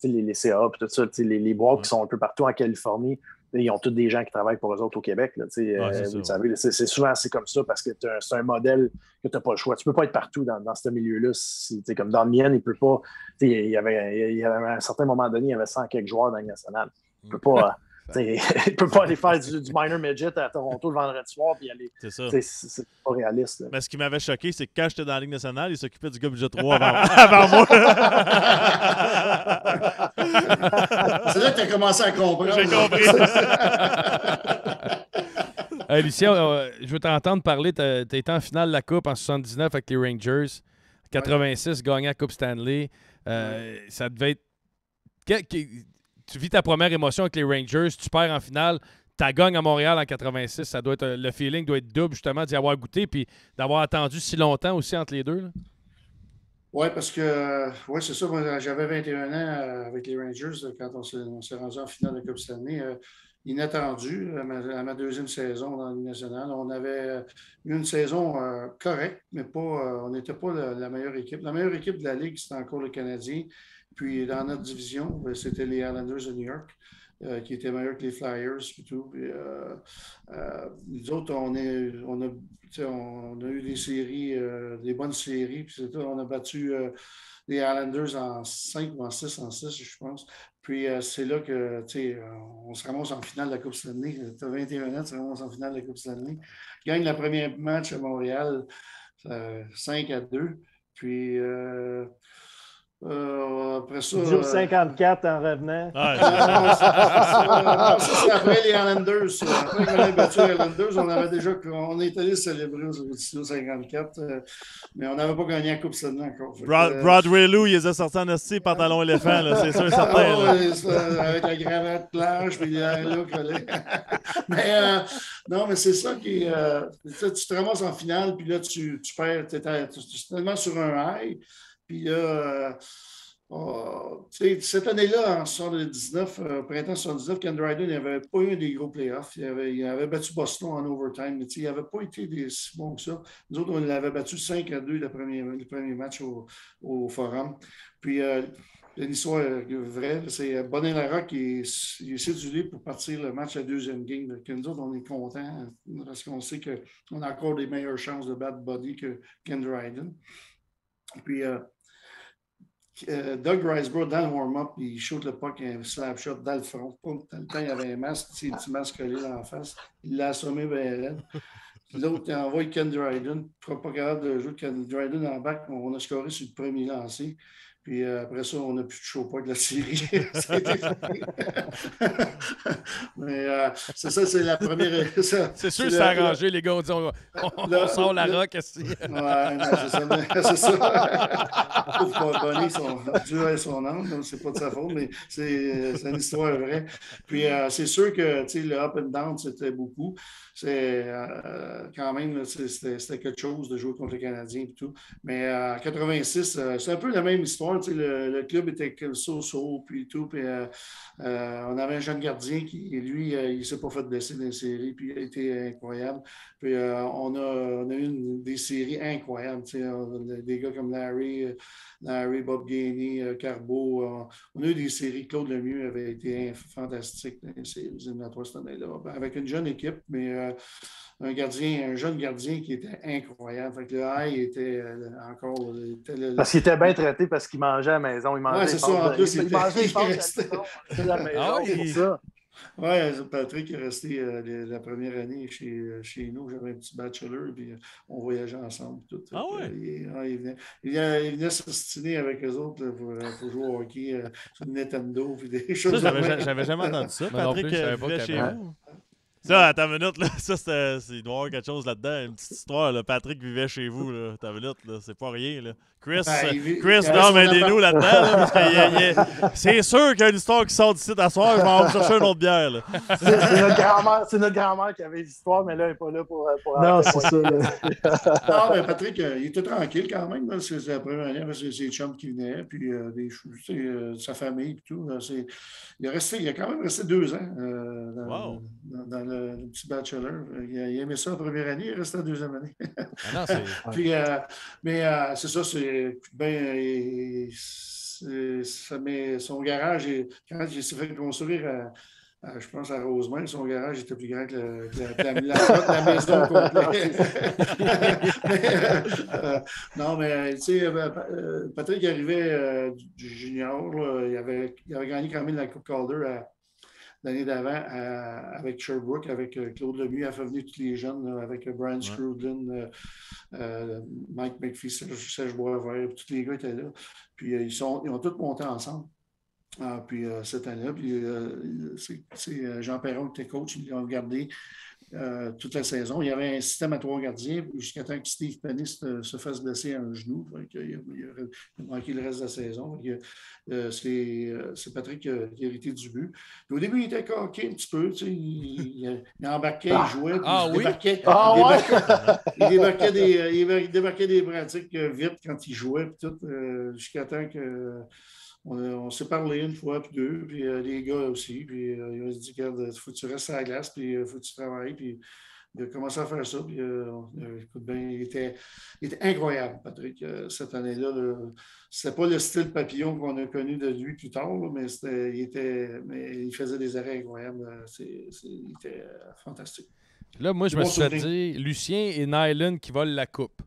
[SPEAKER 4] les CA, puis tout ça, les boîtes qui sont un peu partout en Californie, ils ont tous des gens qui travaillent pour eux autres au Québec. Là, vous savez, c'est souvent assez comme ça parce que c'est un modèle que tu n'as pas le choix. Tu ne peux pas être partout dans ce milieu-là. Comme dans le mien, il peut pas. Il y avait à un certain moment donné, il y avait 100 quelques joueurs dans le national. Il ne peut pas. Il ne peut pas aller faire du minor midget à Toronto le vendredi soir puis aller.
[SPEAKER 2] C'est ça.
[SPEAKER 4] C'est pas réaliste. Là.
[SPEAKER 2] Mais ce qui m'avait choqué, c'est que quand j'étais dans la Ligue nationale, il s'occupait du gars budget 3 avant moi.
[SPEAKER 3] C'est là que tu as commencé à comprendre.
[SPEAKER 2] J'ai compris.
[SPEAKER 1] Lucien, je veux t'entendre parler. Tu as été en finale de la Coupe en 79 avec les Rangers. 86, gagné la Coupe Stanley. Ça devait être... Tu vis ta première émotion avec les Rangers, tu perds en finale, tu gagnes à Montréal en 86. Ça doit être, le feeling doit être double, justement, d'y avoir goûté puis d'avoir attendu si longtemps aussi entre les deux.
[SPEAKER 3] Oui, parce que, c'est ça. Moi, j'avais 21 ans avec les Rangers quand on s'est rendu en finale de Coupe Stanley. Inattendu à ma deuxième saison dans la Ligue nationale. On avait eu une saison correcte, mais pas, on n'était pas la meilleure équipe. La meilleure équipe de la Ligue, c'était encore le Canadien. Puis dans notre division, c'était les Islanders de New York, qui étaient meilleurs que les Flyers et tout. Puis, nous autres, on a eu des séries, des bonnes séries. Puis on a battu les Islanders en 5 ou en 6, je pense. Puis c'est là que on se ramasse en finale de la Coupe Stanley. Tu as 21 ans, tu te ramasses en finale de la Coupe Stanley. Gagne le premier match à Montréal 5-2. Puis après ça.
[SPEAKER 5] 54 en revenant.
[SPEAKER 3] Ça, c'est après les Islanders. Après qu'on ait battu les Islanders, on est allé célébrer au 54, mais on n'avait pas gagné la Coupe Stanley encore.
[SPEAKER 2] Broadway Lou, il les a sortis en esti, pantalon éléphant, là, c'est sûr et certain.
[SPEAKER 3] Avec la cravate plage, puis là, mais non, mais c'est ça qui tu te ramasses en finale, puis là, tu perds, tu es tellement sur un high. Puis là, cette année-là, en 79, printemps 79, Ken Dryden n'avait pas eu des gros playoffs. Il avait battu Boston en overtime, mais il n'avait pas été si bon que ça. Nous autres, on l'avait battu 5-2 le premier match au Forum. Puis, une histoire vraie, c'est Bonnet Larocque qui est cédulé pour partir le match à deuxième game. Que nous autres, on est contents parce qu'on sait qu'on a encore des meilleures chances de battre Buddy que Ken Dryden. Puis, Doug Risebrough, dans le warm-up, il shoot le puck, un slap shot dans le front. Dans le temps, il y avait un masque, un petit masque collé dans la face. Il l'a assommé bien. L'autre, il envoie Ken Dryden. Pas capable de jouer Ken Dryden en back. On a scoré sur le premier lancé. Puis après ça, on n'a plus de chaud pas de la série. Mais c'est ça, c'est la première.
[SPEAKER 1] C'est sûr que c'est arrangé, les gars. On dit on sort la rock ici.
[SPEAKER 3] Ouais, c'est ça. Pauvre Bonnie, Dieu ait son âme, c'est pas de sa faute, mais c'est une histoire vraie. Puis c'est sûr que le up and down, c'était beaucoup. C'est quand même, c'était quelque chose de jouer contre les Canadiens et tout. Mais en 86, c'est un peu la même histoire. Le club était so-so, puis tout. Puis on avait un jeune gardien qui, lui, il ne s'est pas fait blesser dans les séries, puis il a été incroyable. Puis on a eu des séries incroyables. Des gars comme Larry, Bob Gainey, Carbeau. On a eu des séries. Claude Lemieux avait été fantastique dans les séries éliminatoires cette année-là. Avec une jeune équipe, mais un jeune gardien qui était incroyable. Fait que le high était encore.
[SPEAKER 4] Parce qu'il était bien traité parce qu'il mangeait à la maison. Il mangeait,
[SPEAKER 3] c'est ça. En plus,
[SPEAKER 4] il mangeait
[SPEAKER 3] à
[SPEAKER 4] la maison. C'est ça.
[SPEAKER 3] Oui, Patrick est resté la première année chez nous. J'avais un petit bachelor, puis on voyageait ensemble. Tout.
[SPEAKER 2] Ah ouais?
[SPEAKER 3] Il venait s'ostiner avec eux autres là, pour jouer au hockey sur le Nintendo. Puis des choses
[SPEAKER 2] j'avais jamais entendu ça. Patrick vivait chez vous. Ça, attends une minute, là. Ça, il doit y avoir quelque chose là-dedans. Une petite histoire, là. Patrick vivait chez vous, là. Attends une minute, là. C'est pas rien, là. Chris, non, mais aidez-nous là-dedans, là, parce que c'est sûr qu'il y a une histoire qui sort d'ici à soir. Je vais en chercher une autre bière, là.
[SPEAKER 4] C'est notre grand-mère qui avait l'histoire, mais là, elle n'est pas là pour
[SPEAKER 5] non, c'est ça, là.
[SPEAKER 3] Non, mais Patrick, il était tranquille quand même. Là. C'est la première année, parce que c'est les chums qui venaient, puis sa famille, et tout. Il a quand même resté 2 ans dans le petit bachelor. Il aimait ça en première année, il restait en deuxième année.
[SPEAKER 1] Ah non, c'est...
[SPEAKER 3] Puis, mais c'est ça, c'est ben, son garage, quand il s'est fait construire je pense à Rosemont, son garage était plus grand que la maison complète. Non, mais tu sais, Patrick arrivait du junior, là, il avait gagné quand même la Coupe Calder l'année d'avant avec Sherbrooke, avec Claude Lemieux, il a fait venir tous les jeunes, là, avec Brian Scrudlin, Mike McPhee, Serge Boisvert, tous les gars étaient là. Puis ils ont tous monté ensemble. Puis cette année-là, puis c'est Jean Perron qui était coach, ils l'ont gardé toute la saison. Il y avait un système à 3 gardiens jusqu'à temps que Steve Penny se fasse blesser à un genou. Il a manqué le reste de la saison. C'est Patrick qui a hérité du but. Puis au début, il était coqué un petit peu. Tu sais, il embarquait, il jouait. Puis il débarquait des pratiques vite quand il jouait. Puis tout, jusqu'à temps que... On s'est parlé une fois, puis deux, puis les gars aussi. Puis il m'a dit, il faut que tu restes à la glace, puis il faut que tu travailles. Puis il a commencé à faire ça. Puis écoute bien, il était incroyable, Patrick, cette année-là. C'était pas le style papillon qu'on a connu de lui plus tard, là, mais il faisait des arrêts incroyables. Il était fantastique.
[SPEAKER 1] Là, moi, je me suis dit, Lucien et Nyland qui volent la coupe.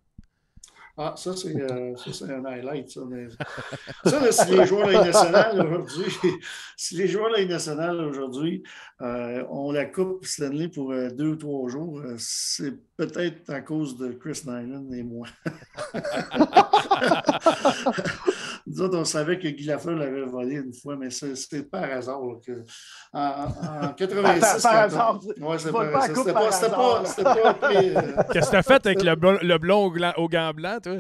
[SPEAKER 3] Ah, ça, c'est un highlight. Ça, mais... ça là, si les joueurs de la Ligue nationale aujourd'hui, ont la Coupe Stanley pour 2 ou 3 jours, c'est peut-être à cause de Chris Nyland et moi. Nous autres, on savait que Guy Lafleur l'avait volé une fois, mais c'était par hasard. En 86...
[SPEAKER 5] Par hasard.
[SPEAKER 3] Oui, c'était pas...
[SPEAKER 1] Qu'est-ce que tu as fait avec le blond au gant blanc, toi?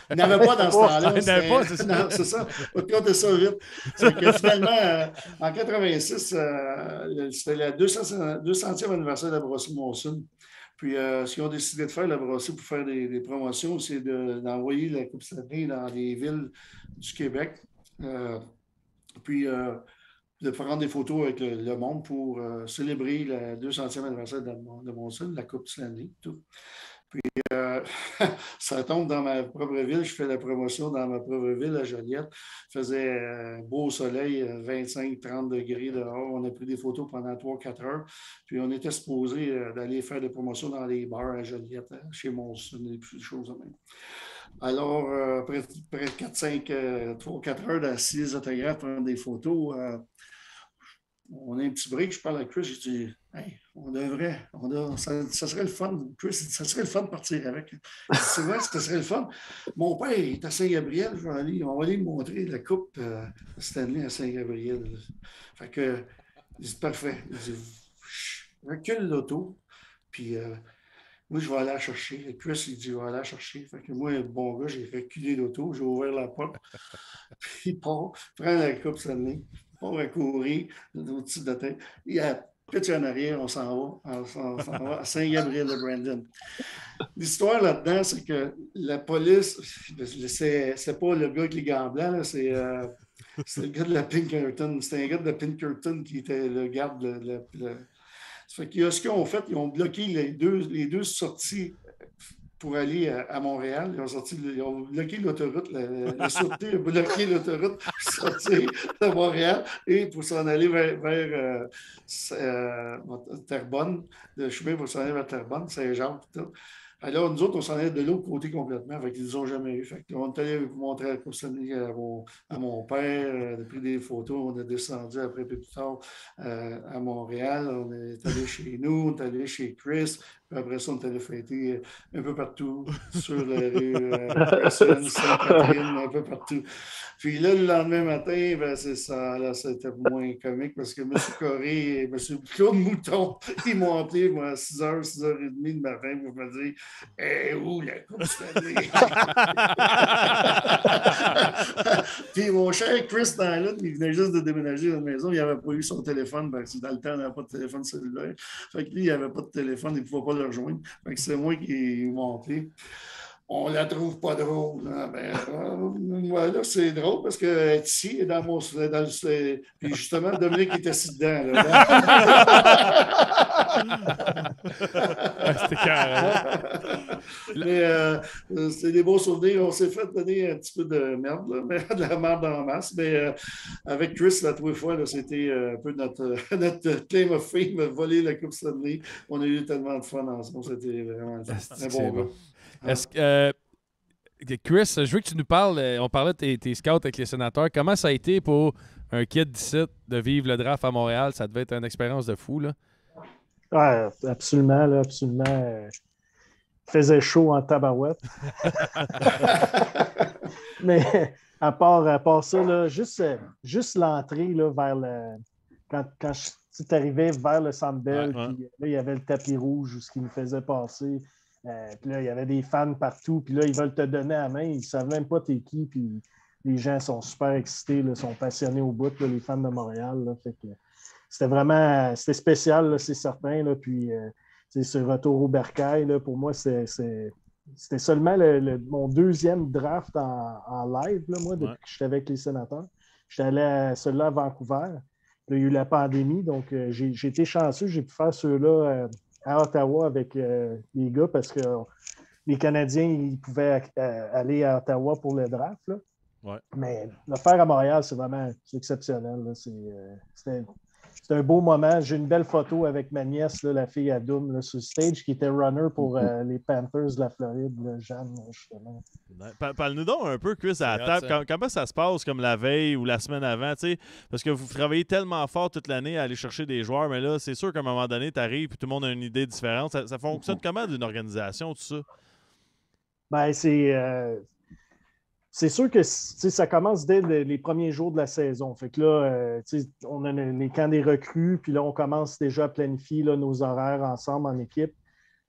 [SPEAKER 3] Il n'y en avait pas dans ce temps-là.
[SPEAKER 1] Il n'y en avait pas, c'est ça.
[SPEAKER 3] Non, c'est ça. On va te compter ça vite. C'est que finalement, en 86, c'était le 200e anniversaire de la brasserie Monson. Puis, ce qu'ils ont décidé de faire, la brasserie, pour faire des promotions, c'est d'envoyer la Coupe Stanley dans les villes du Québec. Puis, de prendre des photos avec le monde pour célébrer le 200e anniversaire de Monson, la Coupe Stanley, tout. Puis, ça tombe dans ma propre ville. Je fais la promotion dans ma propre ville, à Joliette. Il faisait beau soleil, 25-30 degrés dehors. On a pris des photos pendant 3-4 heures. Puis, on était supposé d'aller faire des promotions dans les bars à Joliette, chez Monson, et des choses de même. Alors, après 3-4 heures d'assis, autographes, prendre des photos, on a un petit break, je parle à Chris, je dis hey, ça serait le fun, Chris, ça serait le fun de partir avec. C'est vrai, ça serait le fun. Mon père est à Saint-Gabriel, on va aller me montrer la coupe Stanley à Saint-Gabriel. Fait que, il dit parfait. Il dit recule l'auto, puis moi, je vais aller la chercher. Chris, il dit, je vais aller la chercher. Fait que moi, bon gars, j'ai reculé l'auto, j'ai ouvert la porte, puis il part, prend la coupe Stanley. On va courir au-dessus de la tête. Et à petit en arrière, on s'en va à Saint-Gabriel-de-Brandon. L'histoire là-dedans, c'est que la police, c'est pas le gars avec les gants blancs, c'est le gars de la Pinkerton. C'était un gars de la Pinkerton qui était le garde. Ça fait que ce qu'ils ont fait, ils ont bloqué les deux sorties pour aller à Montréal. Ils ont bloqué l'autoroute, la sûreté a bloqué l'autoroute pour sortir de Montréal et pour s'en aller vers Terrebonne, le chemin pour s'en aller vers Terrebonne, Saint-Jean, tout. Alors, nous autres, on s'en allait de l'autre côté complètement. Fait qu'ils ne nous ont jamais eu. Fait qu'on est allé montrer la course à mon père. On a pris des photos. On a descendu après, plus tard, à Montréal. On est allé chez nous. On est allé chez Chris. Puis après ça, on est allé fêter un peu partout sur la rue Sainte-Catherine, un peu partout. Puis là, le lendemain matin, ben, c'est ça. Là, c'était moins comique parce que M. Corré et M. Claude Mouton, ils m'ont appelé moi, à 6h, 6h30 du matin pour me dire où la Coupe Stanley? Puis mon cher Chris Nyland, il venait juste de déménager dans la maison, il n'avait pas eu son téléphone, parce que dans le temps, on n'avait pas de téléphone cellulaire. Fait que lui, il n'avait pas de téléphone, il ne pouvait pas le rejoindre. Fait que c'est moi qui m'ont appelé. On la trouve pas drôle. Hein? Ben, voilà, c'est drôle parce qu'elle est ici, elle est dans mon. Puis justement, Dominique est assis dedans. Là.
[SPEAKER 1] C'était carré.
[SPEAKER 3] Mais c'est des beaux souvenirs. On s'est fait donner un petit peu de merde, là, mais de la merde en masse. Mais avec Chris, la trois fois, là, c'était un peu notre claim of fame, voler la Coupe Stanley. On a eu tellement de fun ensemble. C'était vraiment un bon gars.
[SPEAKER 1] Est-ce que, Chris, je veux que tu nous parles, on parlait de tes scouts avec les Sénateurs. Comment ça a été pour un kid d'ici de vivre le draft à Montréal? Ça devait être une expérience de fou, là.
[SPEAKER 5] Ouais, absolument, là, absolument. Il faisait chaud en tabarouette. Mais à part ça, là, juste l'entrée là, vers le. Quand tu arrivais vers le Centre Bell, puis là, il y avait le tapis rouge où ce qui nous faisait passer. Puis là, il y avait des fans partout. Puis là, ils veulent te donner la main. Ils ne savent même pas t'es qui. Puis les gens sont super excités, là, sont passionnés au bout, là, les fans de Montréal. Là, fait que c'était spécial, là, c'est certain. Là, puis ce retour au bercail, là, pour moi, c'était seulement mon deuxième draft en live, là, moi, depuis que j'étais avec les Sénateurs. J'étais allé à celui-là à Vancouver. Là, il y a eu la pandémie, donc j'ai été chanceux. J'ai pu faire ceux-là à Ottawa avec les gars parce que les Canadiens, ils pouvaient aller à Ottawa pour le draft. Là.
[SPEAKER 2] Ouais.
[SPEAKER 5] Mais le faire à Montréal, c'est exceptionnel. Là. C'est un beau moment. J'ai une belle photo avec ma nièce, là, la fille Adoum, là, sur le stage, qui était runner pour les Panthers de la Floride, là, Jeanne, justement.
[SPEAKER 2] Parle-nous donc un peu, Chris, à la table. Comment ça se passe comme la veille ou la semaine avant? T'sais? Parce que vous travaillez tellement fort toute l'année à aller chercher des joueurs, mais là, c'est sûr qu'à un moment donné, tu arrives et tout le monde a une idée différente. Ça fonctionne comment d'une organisation, tout ça?
[SPEAKER 5] Ben, c'est sûr que ça commence dès les premiers jours de la saison. Fait que là, on a les camps des recrues, puis là, on commence déjà à planifier là, nos horaires ensemble en équipe,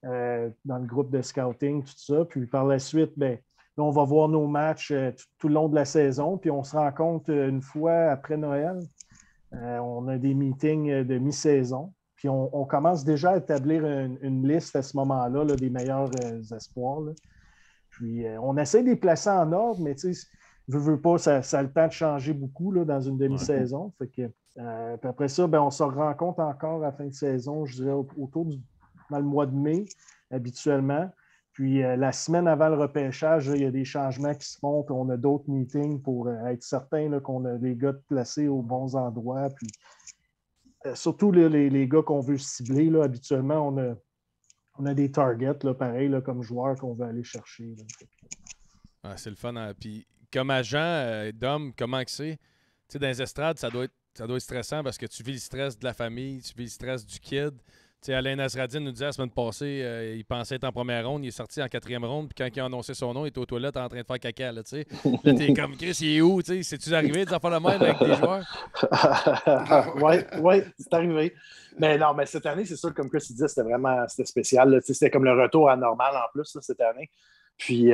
[SPEAKER 5] dans le groupe de scouting, tout ça. Puis par la suite, ben, là, on va voir nos matchs tout le long de la saison, puis on se rencontre une fois après Noël. On a des meetings de mi-saison. Puis on commence déjà à établir une liste à ce moment-là là, des meilleurs espoirs. Là. Puis, on essaie de les placer en ordre, mais tu sais, veux pas, ça a le temps de changer beaucoup là, dans une demi-saison. Fait que, puis après ça, ben, on se rencontre encore à la fin de saison, je dirais dans le mois de mai, habituellement. Puis la semaine avant le repêchage, il y a des changements qui se font, puis on a d'autres meetings pour être certain là, qu'on a les gars placés aux bons endroits. Puis, surtout les gars qu'on veut cibler, là, habituellement, on a des targets, là, pareil, là, comme joueurs qu'on veut aller chercher.
[SPEAKER 1] C'est le fun. Hein? Puis, comme agent, Dom, comment que c'est? Tu sais, dans les estrades, ça doit être stressant parce que tu vis le stress de la famille, tu vis le stress du kid. Tu sais, Alain Nasreddine nous disait la semaine passée, il pensait être en première ronde, il est sorti en quatrième ronde, puis quand il a annoncé son nom, il était aux toilettes en train de faire caca. Là, tu sais. Là, t'es comme, Chris, il est où? Tu sais, c'est-tu arrivé des affaires de même avec des joueurs?
[SPEAKER 4] Oui, c'est arrivé. Mais non, mais cette année, c'est sûr, comme Chris dit, c'était spécial. Là. C'était comme le retour à normal en plus là, cette année. Puis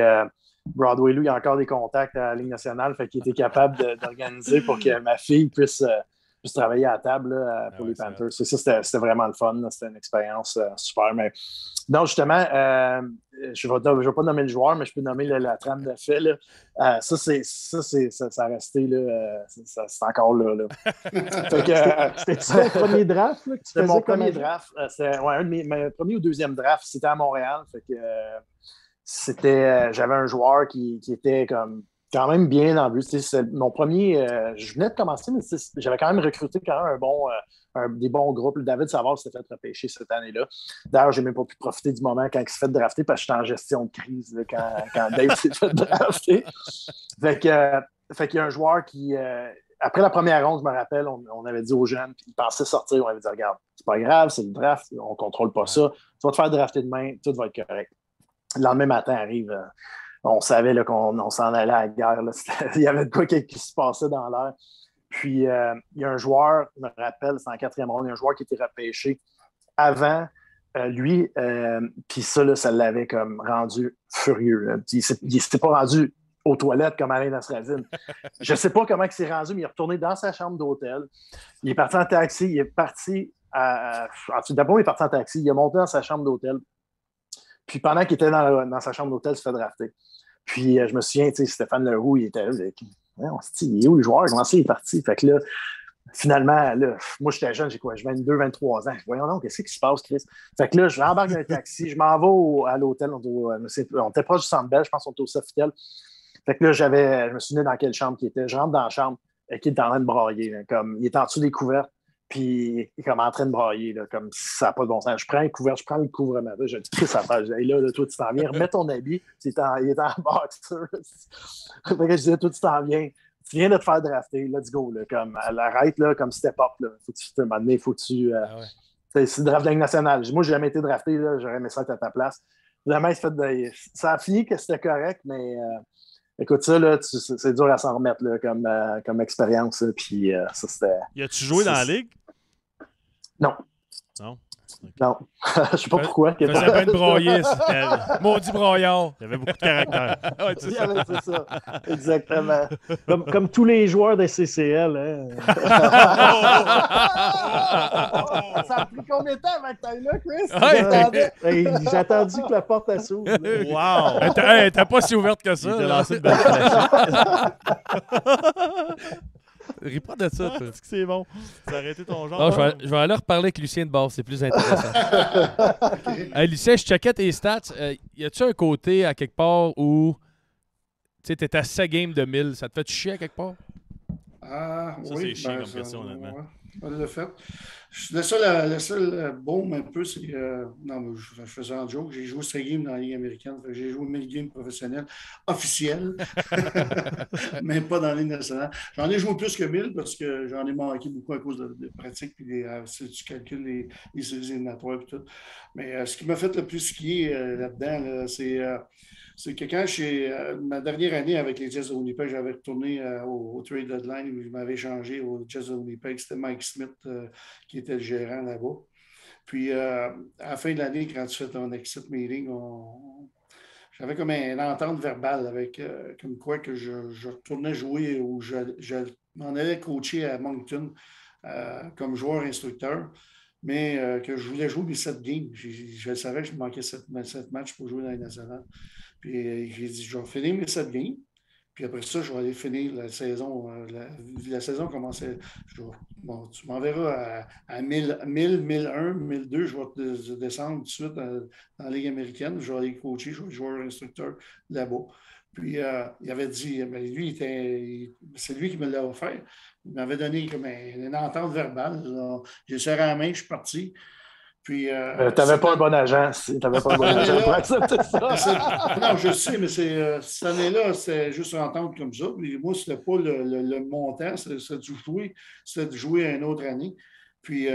[SPEAKER 4] Broadway, lui, il a encore des contacts à la Ligue nationale, fait qu'il était capable d'organiser pour que ma fille puisse travailler à la table là, pour les Panthers. Ça, c'était vraiment le fun. Là. C'était une expérience super. Mais non, justement, je ne vais pas nommer le joueur, mais je peux nommer la trame de fait. Là. Ça a resté. Là, c'est encore là.
[SPEAKER 5] C'était ton premier draft?
[SPEAKER 4] C'était mon premier draft. C'était un de mes premier ou deuxième draft. C'était à Montréal. Fait que, j'avais un joueur qui était comme quand même bien en but. C'est mon premier. Je venais de commencer, mais j'avais quand même recruté quand même des bons groupes. Le David Savard s'était fait repêcher cette année-là. D'ailleurs, je n'ai même pas pu profiter du moment quand il s'est fait drafter parce que j'étais en gestion de crise là, quand Dave s'est fait drafter. Fait qu'il y a un joueur qui. Après la première ronde, je me rappelle, on avait dit aux jeunes, puis ils pensaient sortir, on avait dit regarde, c'est pas grave, c'est le draft, on ne contrôle pas ça. Tu vas te faire drafter demain, tout va être correct. Le lendemain matin arrive. On savait là, qu'on s'en allait à la guerre. Là. Il y avait de quoi qui se passait dans l'air. Puis, il y a un joueur, je me rappelle, c'est en quatrième ronde, il y a un joueur qui était repêché avant lui. Puis ça l'avait comme rendu furieux. Là. Il ne s'était pas rendu aux toilettes comme Alain Nasreddine. Je ne sais pas comment il s'est rendu, mais il est retourné dans sa chambre d'hôtel. Il est parti en taxi. Il est parti d'abord, il est parti en taxi. Il est monté dans sa chambre d'hôtel. Puis pendant qu'il était dans sa chambre d'hôtel, il se fait drafter. Puis je me souviens, Stéphane Leroux, il était là. On se dit, il est où le joueur? Comment ça, il est parti? Fait que là, finalement, là, moi, j'étais jeune, j'ai 22, 23 ans. Voyons donc, qu'est-ce qui se passe, Chris? Fait que là, je m'embarque dans un taxi, je m'en vais à l'hôtel. On était proche du Centre Bell, je pense qu'on était au Sofitel. Fait que là, je me souvenais dans quelle chambre il était. Je rentre dans la chambre et qu'il était en train de brailler. Là, comme, il était en dessous des couvertes, puis il est comme en train de brailler, là, comme si ça n'a pas de bon sens. Je prends le couvre-main. Je dis, Chris, ça fait. Et là, toi, tu t'en viens, remets ton habit. Il est en boxer. Fait que je disais, toi, tu t'en viens. Tu viens de te faire drafter, let's go. Là, comme, arrête, là, comme step up. Là. Faut que tu te demander, faut que tu. C'est le draft de la Ligue nationale. Moi, j'ai jamais été drafté, là, j'aurais aimé ça être à ta place. Finalement, ça a fini que c'était correct, mais écoute, ça, là, c'est dur à s'en remettre là, comme expérience. Puis ça, c'était.
[SPEAKER 2] Y a-tu joué dans la Ligue?
[SPEAKER 4] Non.
[SPEAKER 2] Non.
[SPEAKER 4] Non. Je sais pas pourquoi.
[SPEAKER 1] Ça s'appelle broyer. Maudit broyard.
[SPEAKER 2] Il y avait beaucoup de caractère.
[SPEAKER 1] Ouais, c'est ça.
[SPEAKER 4] C'est ça. Exactement.
[SPEAKER 5] Comme tous les joueurs des CCL. Hein.
[SPEAKER 4] Ça a pris combien de temps avant que tu ailles là, Chris?
[SPEAKER 5] J'ai attendu que la porte s'ouvre.
[SPEAKER 2] Wow!
[SPEAKER 1] Elle était pas si ouverte que ça.
[SPEAKER 2] Il t'a lancé une belle flèche.
[SPEAKER 1] Ris pas de ça, toi.
[SPEAKER 2] Est-ce que c'est bon? Tu as arrêté ton genre?
[SPEAKER 1] Non, je vais aller reparler avec Lucien de base, c'est plus intéressant. Lucien, je checkais tes stats. Y a-tu un côté à quelque part où tu es à 7 games de 1000? Ça te fait chier à quelque part?
[SPEAKER 3] Ah,
[SPEAKER 2] Ça,
[SPEAKER 3] oui,
[SPEAKER 2] c'est chiant comme question, honnêtement.
[SPEAKER 3] Ouais, on l'a fait. Le seul baume un peu, c'est non, mais je faisais un joke. J'ai joué 7 games dans la Ligue américaine. J'ai joué 1000 games professionnels officiels, mais pas dans la Ligue nationale. J'en ai joué plus que 1000 parce que j'en ai manqué beaucoup à cause de pratique. Puis si tu calcules les séries éliminatoires et tout. Mais ce qui m'a fait le plus skier là-dedans, là, c'est que quand ma dernière année avec les Jets de Winnipeg, j'avais retourné au trade deadline où je m'avais changé aux Jets de Winnipeg. C'était Mike Smith qui était le gérant là-bas. Puis à la fin de l'année, quand tu fais ton exit meeting, j'avais comme une entente verbale avec comme quoi que je retournais jouer ou je m'en allais coacher à Moncton comme joueur-instructeur. Mais que je voulais jouer les 7 games. Je savais que je me manquais 7 matchs pour jouer dans les nationales. Puis j'ai dit, je vais finir mes 7 games. Puis après ça, je vais aller finir la saison. La saison commençait. Tu m'enverras à 1000, 1001, 1002. Je vais te descendre tout de suite dans la Ligue américaine. Je vais aller coacher, je vais être joueur-instructeur là-bas. Puis il avait dit, mais lui, c'est lui qui me l'a offert. Il m'avait donné comme une entente verbale. J'ai serré la main, je suis parti. Puis.
[SPEAKER 4] Tu n'avais pas un bon agent. Tu n'avais pas un bon agent pour accepter ça.
[SPEAKER 3] Non, je sais, mais cette année-là, c'était juste une entente comme ça. Puis moi, ce n'était pas le montant, c'était de jouer une autre année. Puis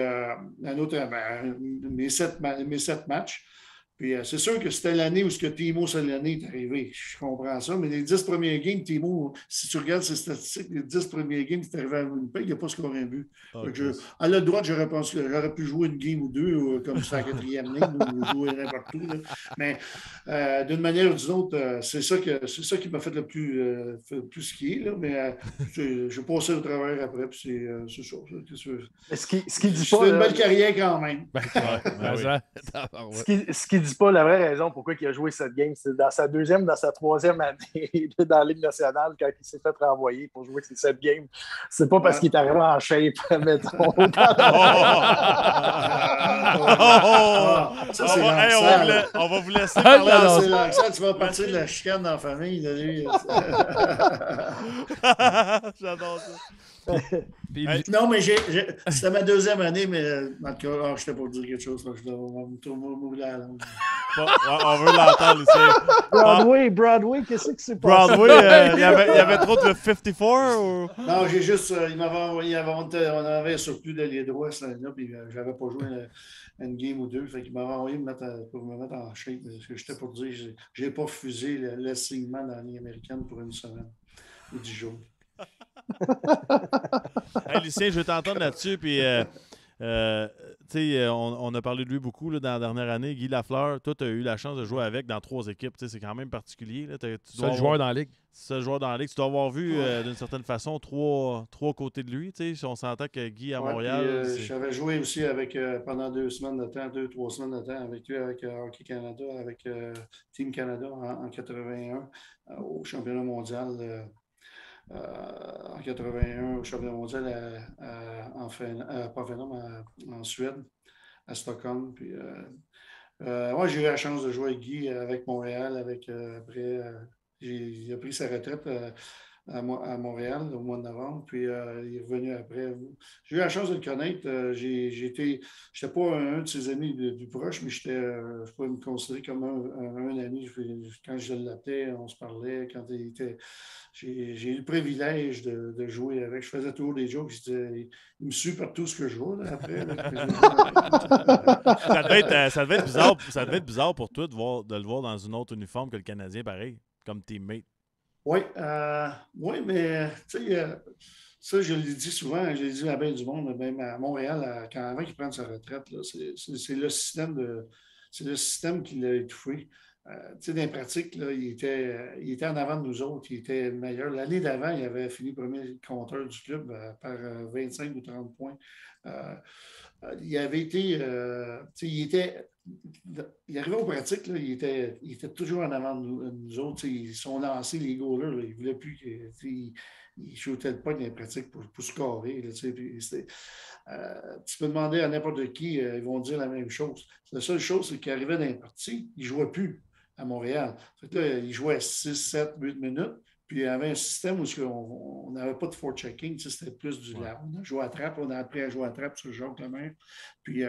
[SPEAKER 3] mes 7 matchs. Puis c'est sûr que c'était l'année où Timo Solani est arrivé. Je comprends ça, mais les 10 premiers games, Timo, si tu regardes ses statistiques, les 10 premiers games, c'est arrivé à Winnipeg, il n'a pas scoré un but. À la droite, j'aurais pu jouer une game ou deux, comme ça, à la 4e ligne, ou jouer n'importe où. Là. Mais d'une manière ou d'une autre, c'est ça qui m'a fait le plus skier. Là. Mais je passé au travers après, puis c'est ça.
[SPEAKER 4] Ce qui dit pas.
[SPEAKER 3] C'est une belle carrière quand même.
[SPEAKER 4] Ce qui dit pas la vraie raison pourquoi il a joué cette game, c'est dans sa 3e année dans la Ligue nationale, quand il s'est fait renvoyer pour jouer cette game. C'est pas parce qu'il est arrivé en shape, mettons.
[SPEAKER 2] On va vous laisser parler.
[SPEAKER 3] Tu vas partir de la chicane dans la famille.
[SPEAKER 2] J'adore ça.
[SPEAKER 3] Non, mais c'était ma 2e année, mais en tout cas, je t'ai pas dire quelque chose. Là, je dois m'ouvrir la langue.
[SPEAKER 2] On veut l'entendre ici.
[SPEAKER 5] Broadway, qu'est-ce que c'est passé?
[SPEAKER 2] Broadway, il y avait trop de 54 ou?
[SPEAKER 3] Non, j'ai juste. Il m'avait envoyé. On avait un surplus de liés droits cette année-là, puis j'avais pas joué une game ou deux. Fait qu'il m'avait envoyé pour me mettre en shape. Ce que j'étais pour dire, j'ai pas refusé l'assignement dans la Ligue américaine pour une semaine ou 10 jours.
[SPEAKER 2] Hey, Lucien, je veux t'entendre là-dessus. Puis, on a parlé de lui beaucoup là, dans la dernière année. Guy Lafleur, toi, tu as eu la chance de jouer avec dans 3 équipes. C'est quand même particulier. Là.
[SPEAKER 1] Seul joueur dans la ligue.
[SPEAKER 2] Seul joueur dans la ligue. Tu dois avoir vu, d'une certaine façon, trois côtés de lui. Si on s'entend que Guy à Montréal...
[SPEAKER 3] j'avais joué aussi avec pendant 2 semaines de temps, 2-3 semaines de temps avec lui, avec Hockey Canada, avec Team Canada en 81 au championnat mondial. En 81 au championnat mondial en Suède, à Stockholm. Puis, moi, j'ai eu la chance de jouer avec Guy avec Montréal. Après, il a pris sa retraite à Montréal au mois de novembre. Puis, il est revenu après. J'ai eu la chance de le connaître. Je n'étais pas un de ses amis du proche, mais je pouvais me considérer comme un ami. Quand je l'appelais, on se parlait. Quand il était... J'ai eu le privilège de jouer avec. Je faisais toujours des jokes. Il me suit par tout ce que je vois là, après.
[SPEAKER 2] Ça devait être bizarre pour toi de le voir dans une autre uniforme que le Canadien, pareil, comme teammate.
[SPEAKER 3] Oui, mais tu sais, ça, je l'ai dit souvent, je l'ai dit à bien du monde, même à Montréal, avant qu'il prenne sa retraite, là, c'est le système qui l'a étouffé. Tu sais, dans les pratiques, là, il était en avant de nous autres, il était le meilleur. L'année d'avant, il avait fini premier compteur du club par 25 ou 30 points. Il avait été, il arrivait aux pratiques, là, il était toujours en avant de nous autres. Ils sont lancés, les goalers, là, ils ne voulaient plus qu'ils ne shootaient pas dans les pratiques pour scorer. Là, tu peux demander à n'importe qui, ils vont dire la même chose. La seule chose, c'est qu'ils arrivaient dans les parties, ils ne jouaient plus à Montréal. Fait que là, ils jouaient 6, 7, 8 minutes. Puis il y avait un système où on n'avait pas de forechecking, c'était plus du là. On a joué à trappe, on a appris à jouer à trappe sur Jacques Lemaire. Puis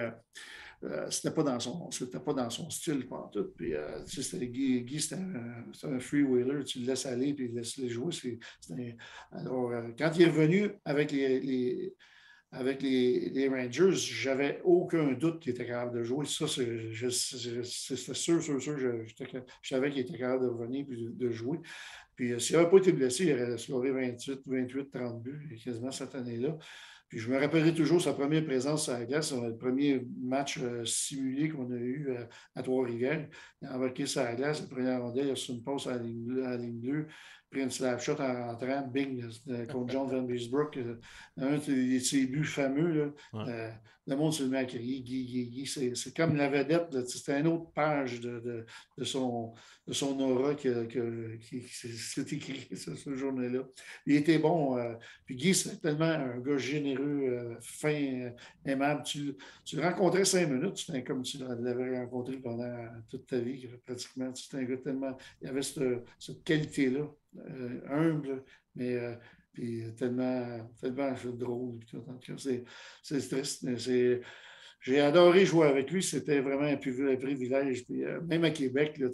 [SPEAKER 3] c'était pas dans son style pendant tout. Puis c'était Guy, c'était un freewheeler, tu le laisses aller puis il laisse les jouer. Alors, quand il est revenu avec les Rangers, j'avais aucun doute qu'il était capable de jouer. Ça, c'était sûr. Je savais qu'il était capable de revenir et de jouer. Puis s'il n'avait pas été blessé, il aurait scoré 28, 30 buts quasiment cette année-là. Puis je me rappellerai toujours sa première présence à la glace, le premier match simulé qu'on a eu à Trois-Rivières. Il a embarqué sur la glace, la première rondelle, il a reçu une passe à la ligne bleue, pris une slap shot en rentrant, bing, contre John Van Beesbrook. Un de ses buts fameux. Là, le monde se met à crier Guy. C'est comme la vedette. C'était une autre page de son aura qui s'est écrit ce journée-là. Il était bon. Puis Guy, c'est tellement un gars généreux, fin, aimable. Tu le rencontrais 5 minutes, c'était comme tu l'avais rencontré pendant toute ta vie, pratiquement. C'était un gars tellement... Il avait cette qualité-là, humble, mais... puis tellement drôle. En tout cas, c'est triste. J'ai adoré jouer avec lui. C'était vraiment un privilège. Puis, même à Québec, là,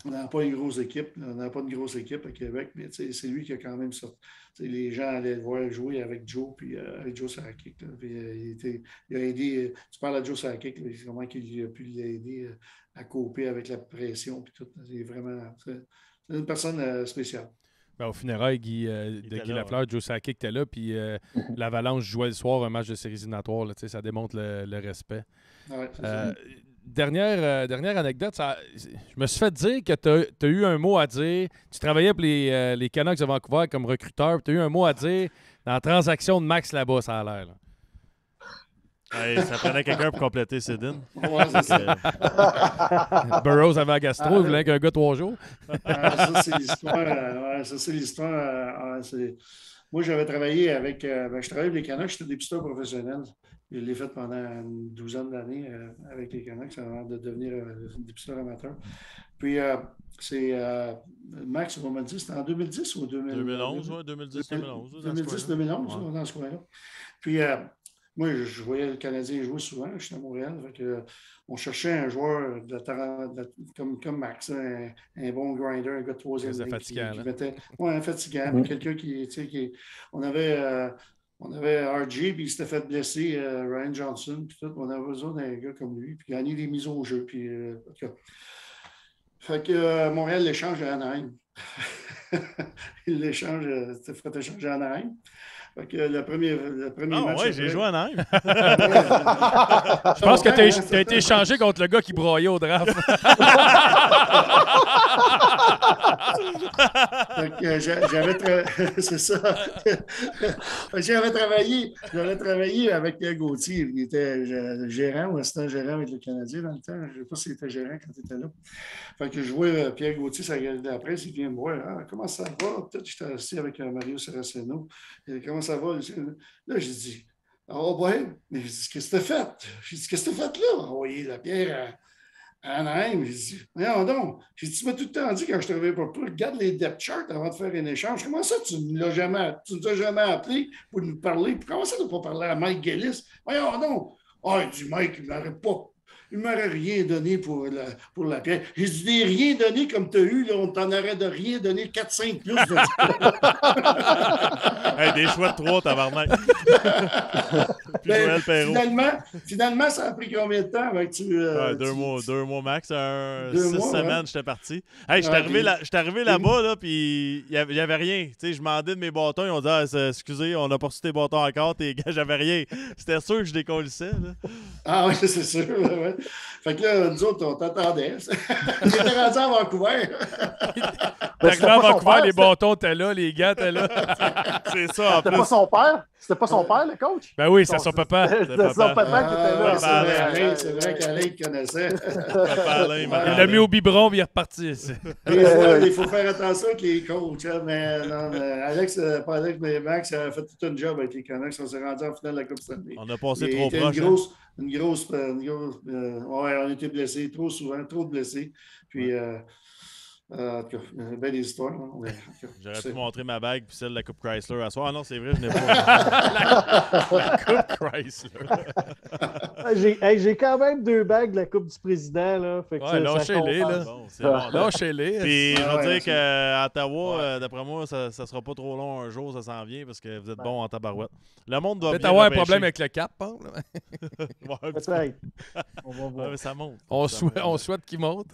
[SPEAKER 3] on n'a pas une grosse équipe. On n'a pas une grosse équipe à Québec, mais c'est lui qui a quand même sorti. Les gens allaient le voir jouer avec Joe, puis avec Joe Sakic. Il a aidé. Tu parles à Joe Sakic, comment il a pu l'aider à couper avec la pression. Puis tout. C'est une personne spéciale.
[SPEAKER 1] Au funérailles de Guy Lafleur, Joe Sakic était là, puis l'Avalanche jouait le soir un match de séries éliminatoires. Ça démontre le respect.
[SPEAKER 3] Ouais,
[SPEAKER 1] dernière anecdote, je me suis fait dire que tu as eu un mot à dire. Tu travaillais pour les Canucks de Vancouver comme recruteur, tu as eu un mot à dire dans la transaction de Max là-bas, ça a l'air. Là.
[SPEAKER 2] Hey, ça prenait quelqu'un pour compléter Cédine.
[SPEAKER 3] Ouais, c'est ça.
[SPEAKER 1] Burroughs avait un gastro, il voulait qu'un gars 3 jours.
[SPEAKER 3] Ça, c'est l'histoire. Moi, j'avais travaillé avec... je travaillais avec les Canucks, j'étais dépisteur professionnel. Je l'ai fait pendant une douzaine d'années avec les Canucks avant de devenir dépisteur amateur. Puis, Max, on m'a dit, c'était en 2010 ou
[SPEAKER 2] 2011, oui, 2010-2011.
[SPEAKER 3] 2010-2011, dans ce coin-là. Puis... moi, je voyais le Canadien jouer souvent. J'étais à Montréal. On cherchait un joueur comme Max, un bon grinder, un gars de troisième ligne.
[SPEAKER 1] Fatigant,
[SPEAKER 3] un fatigant. Quelqu'un qui... On avait RJ, puis il s'était fait blesser, Ryan Johnson, puis tout. On avait besoin d'un gars comme lui, puis gagner des mises au jeu. Puis, fait que Montréal l'échange à Anaheim. Il l'échange, c'était fait échanger à Anaheim. Fait que le premier
[SPEAKER 2] Ah
[SPEAKER 3] match.
[SPEAKER 2] ouais, j'ai joué à Nîmes.
[SPEAKER 1] Je pense que tu as été échangé contre le gars qui broyait au draft.
[SPEAKER 3] Fait que c'est ça. J'avais travaillé avec Pierre Gauthier. Il était gérant ou assistant gérant avec le Canadien dans le temps. Je ne sais pas s'il était gérant quand il était là. Fait que je vois Pierre Gauthier, ça regarde de la presse, il vient me voir. Ah, comment ça va? Peut-être que j'étais assis avec Mario Saraceno. Comment ça va? Là, j'ai dit, oh, ouais. Mais je dis, qu'est-ce que t'as fait? J'ai dit, qu'est-ce que t'as fait là? Envoyer la pierre à Anaheim. J'ai dit, non, non. J'ai dit, tu m'as tout le temps dit quand je travaillais pour toi, regarde les depth charts avant de faire un échange. Comment ça, tu ne nous as jamais appelé pour nous parler? Comment ça, tu n'as pas parlé à Mike Gillis? Voyons non. Ah, il dit, Mike, il ne m'aurait rien donné pour la pierre. J'ai dit, rien donné comme tu as eu, là, on t'en aurait de rien donné 4-5 plus.
[SPEAKER 2] Hey, des choix de 3, tabarnak.
[SPEAKER 3] Ben, finalement, ça a pris combien de temps avec
[SPEAKER 2] deux mois max, 6 semaines, j'étais parti. Hey, j'étais arrivé là-bas, là, puis il n'y avait rien. Tu sais, je demandais de mes bâtons, ils ont dit excusez, on n'a pas reçu tes bâtons encore, tes gars, j'avais rien. C'était sûr que je décollissais. Là.
[SPEAKER 3] Ah oui, c'est sûr. Ouais. Fait que là, nous autres, on t'attendait. J'étais rendu à Vancouver.
[SPEAKER 1] T'es à Vancouver, les bâtons étaient là, les gars étaient là.
[SPEAKER 2] C'est ça, en plus.
[SPEAKER 6] C'était pas son père? C'était pas son père, le coach?
[SPEAKER 1] Ben oui, c'est son papa.
[SPEAKER 6] C'était son papa qui était là.
[SPEAKER 3] C'est vrai qu'Alain connaissait.
[SPEAKER 1] Il l'a mis au biberon et il est reparti.
[SPEAKER 3] Il faut faire attention avec les coachs. Hein, mais Alex, pas Alex, mais Max a fait tout un job avec les Canucks. On s'est rendu en finale de la Coupe Stanley.
[SPEAKER 2] On a passé trop proche.
[SPEAKER 3] Une grosse ouais, on a été blessés trop souvent, trop de blessés. Puis, en tout cas, une belle histoire. Hein?
[SPEAKER 2] J'aurais pu montrer ma bague puis celle de la Coupe Chrysler à soir. Ah non, c'est vrai, je n'ai pas.
[SPEAKER 1] La Coupe Chrysler.
[SPEAKER 6] J'ai quand même 2 bagues de la Coupe du Président. Là, fait que
[SPEAKER 1] lâchez-les. Lâchez-les.
[SPEAKER 2] Puis je veux dire qu'à Ottawa, d'après moi, ça sera pas trop long un jour, ça s'en vient parce que vous êtes bons en tabarouette. Le monde doit
[SPEAKER 1] peut-être avoir un problème avec le cap. Hein?
[SPEAKER 6] Peut-être. On va voir.
[SPEAKER 2] Mais ça monte.
[SPEAKER 1] On souhaite qu'il monte.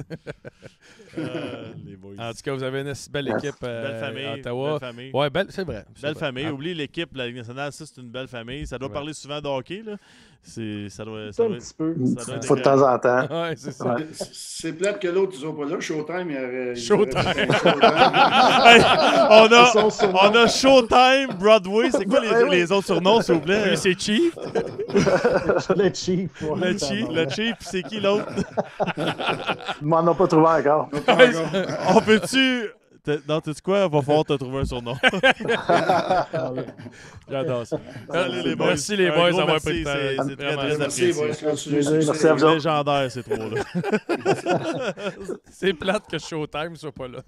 [SPEAKER 2] Les boys.
[SPEAKER 1] En tout cas, vous avez une belle équipe
[SPEAKER 2] belle famille,
[SPEAKER 1] à Ottawa.
[SPEAKER 2] Belle famille.
[SPEAKER 1] Ouais, c'est vrai.
[SPEAKER 2] Belle famille. Oublie l'équipe de la Ligue nationale, ça, c'est une belle famille. Ça doit parler souvent de hockey. Là. Ça doit
[SPEAKER 6] un petit peu.
[SPEAKER 2] être
[SPEAKER 6] Faut de temps en temps.
[SPEAKER 1] Ouais, c'est ça.
[SPEAKER 3] Ouais. C'est plate que l'autre, ils sont pas là. Showtime,
[SPEAKER 2] on a Showtime, Broadway. C'est quoi les autres surnoms, s'il vous plaît?
[SPEAKER 1] Lui, c'est Chief.
[SPEAKER 6] Le Chief. Ouais,
[SPEAKER 2] le Chief, c'est qui l'autre?
[SPEAKER 6] Ils m'en ont pas trouvé encore.
[SPEAKER 2] On peut-tu... Non, tu sais quoi? Va falloir te trouver un surnom.
[SPEAKER 1] J'adore ça.
[SPEAKER 2] Merci
[SPEAKER 1] les boys d'avoir pris le temps.
[SPEAKER 2] C'est très, très apprécié.
[SPEAKER 6] Merci à vous.
[SPEAKER 2] C'est légendaire, ces trois-là.
[SPEAKER 1] C'est plate que Showtime soit pas là.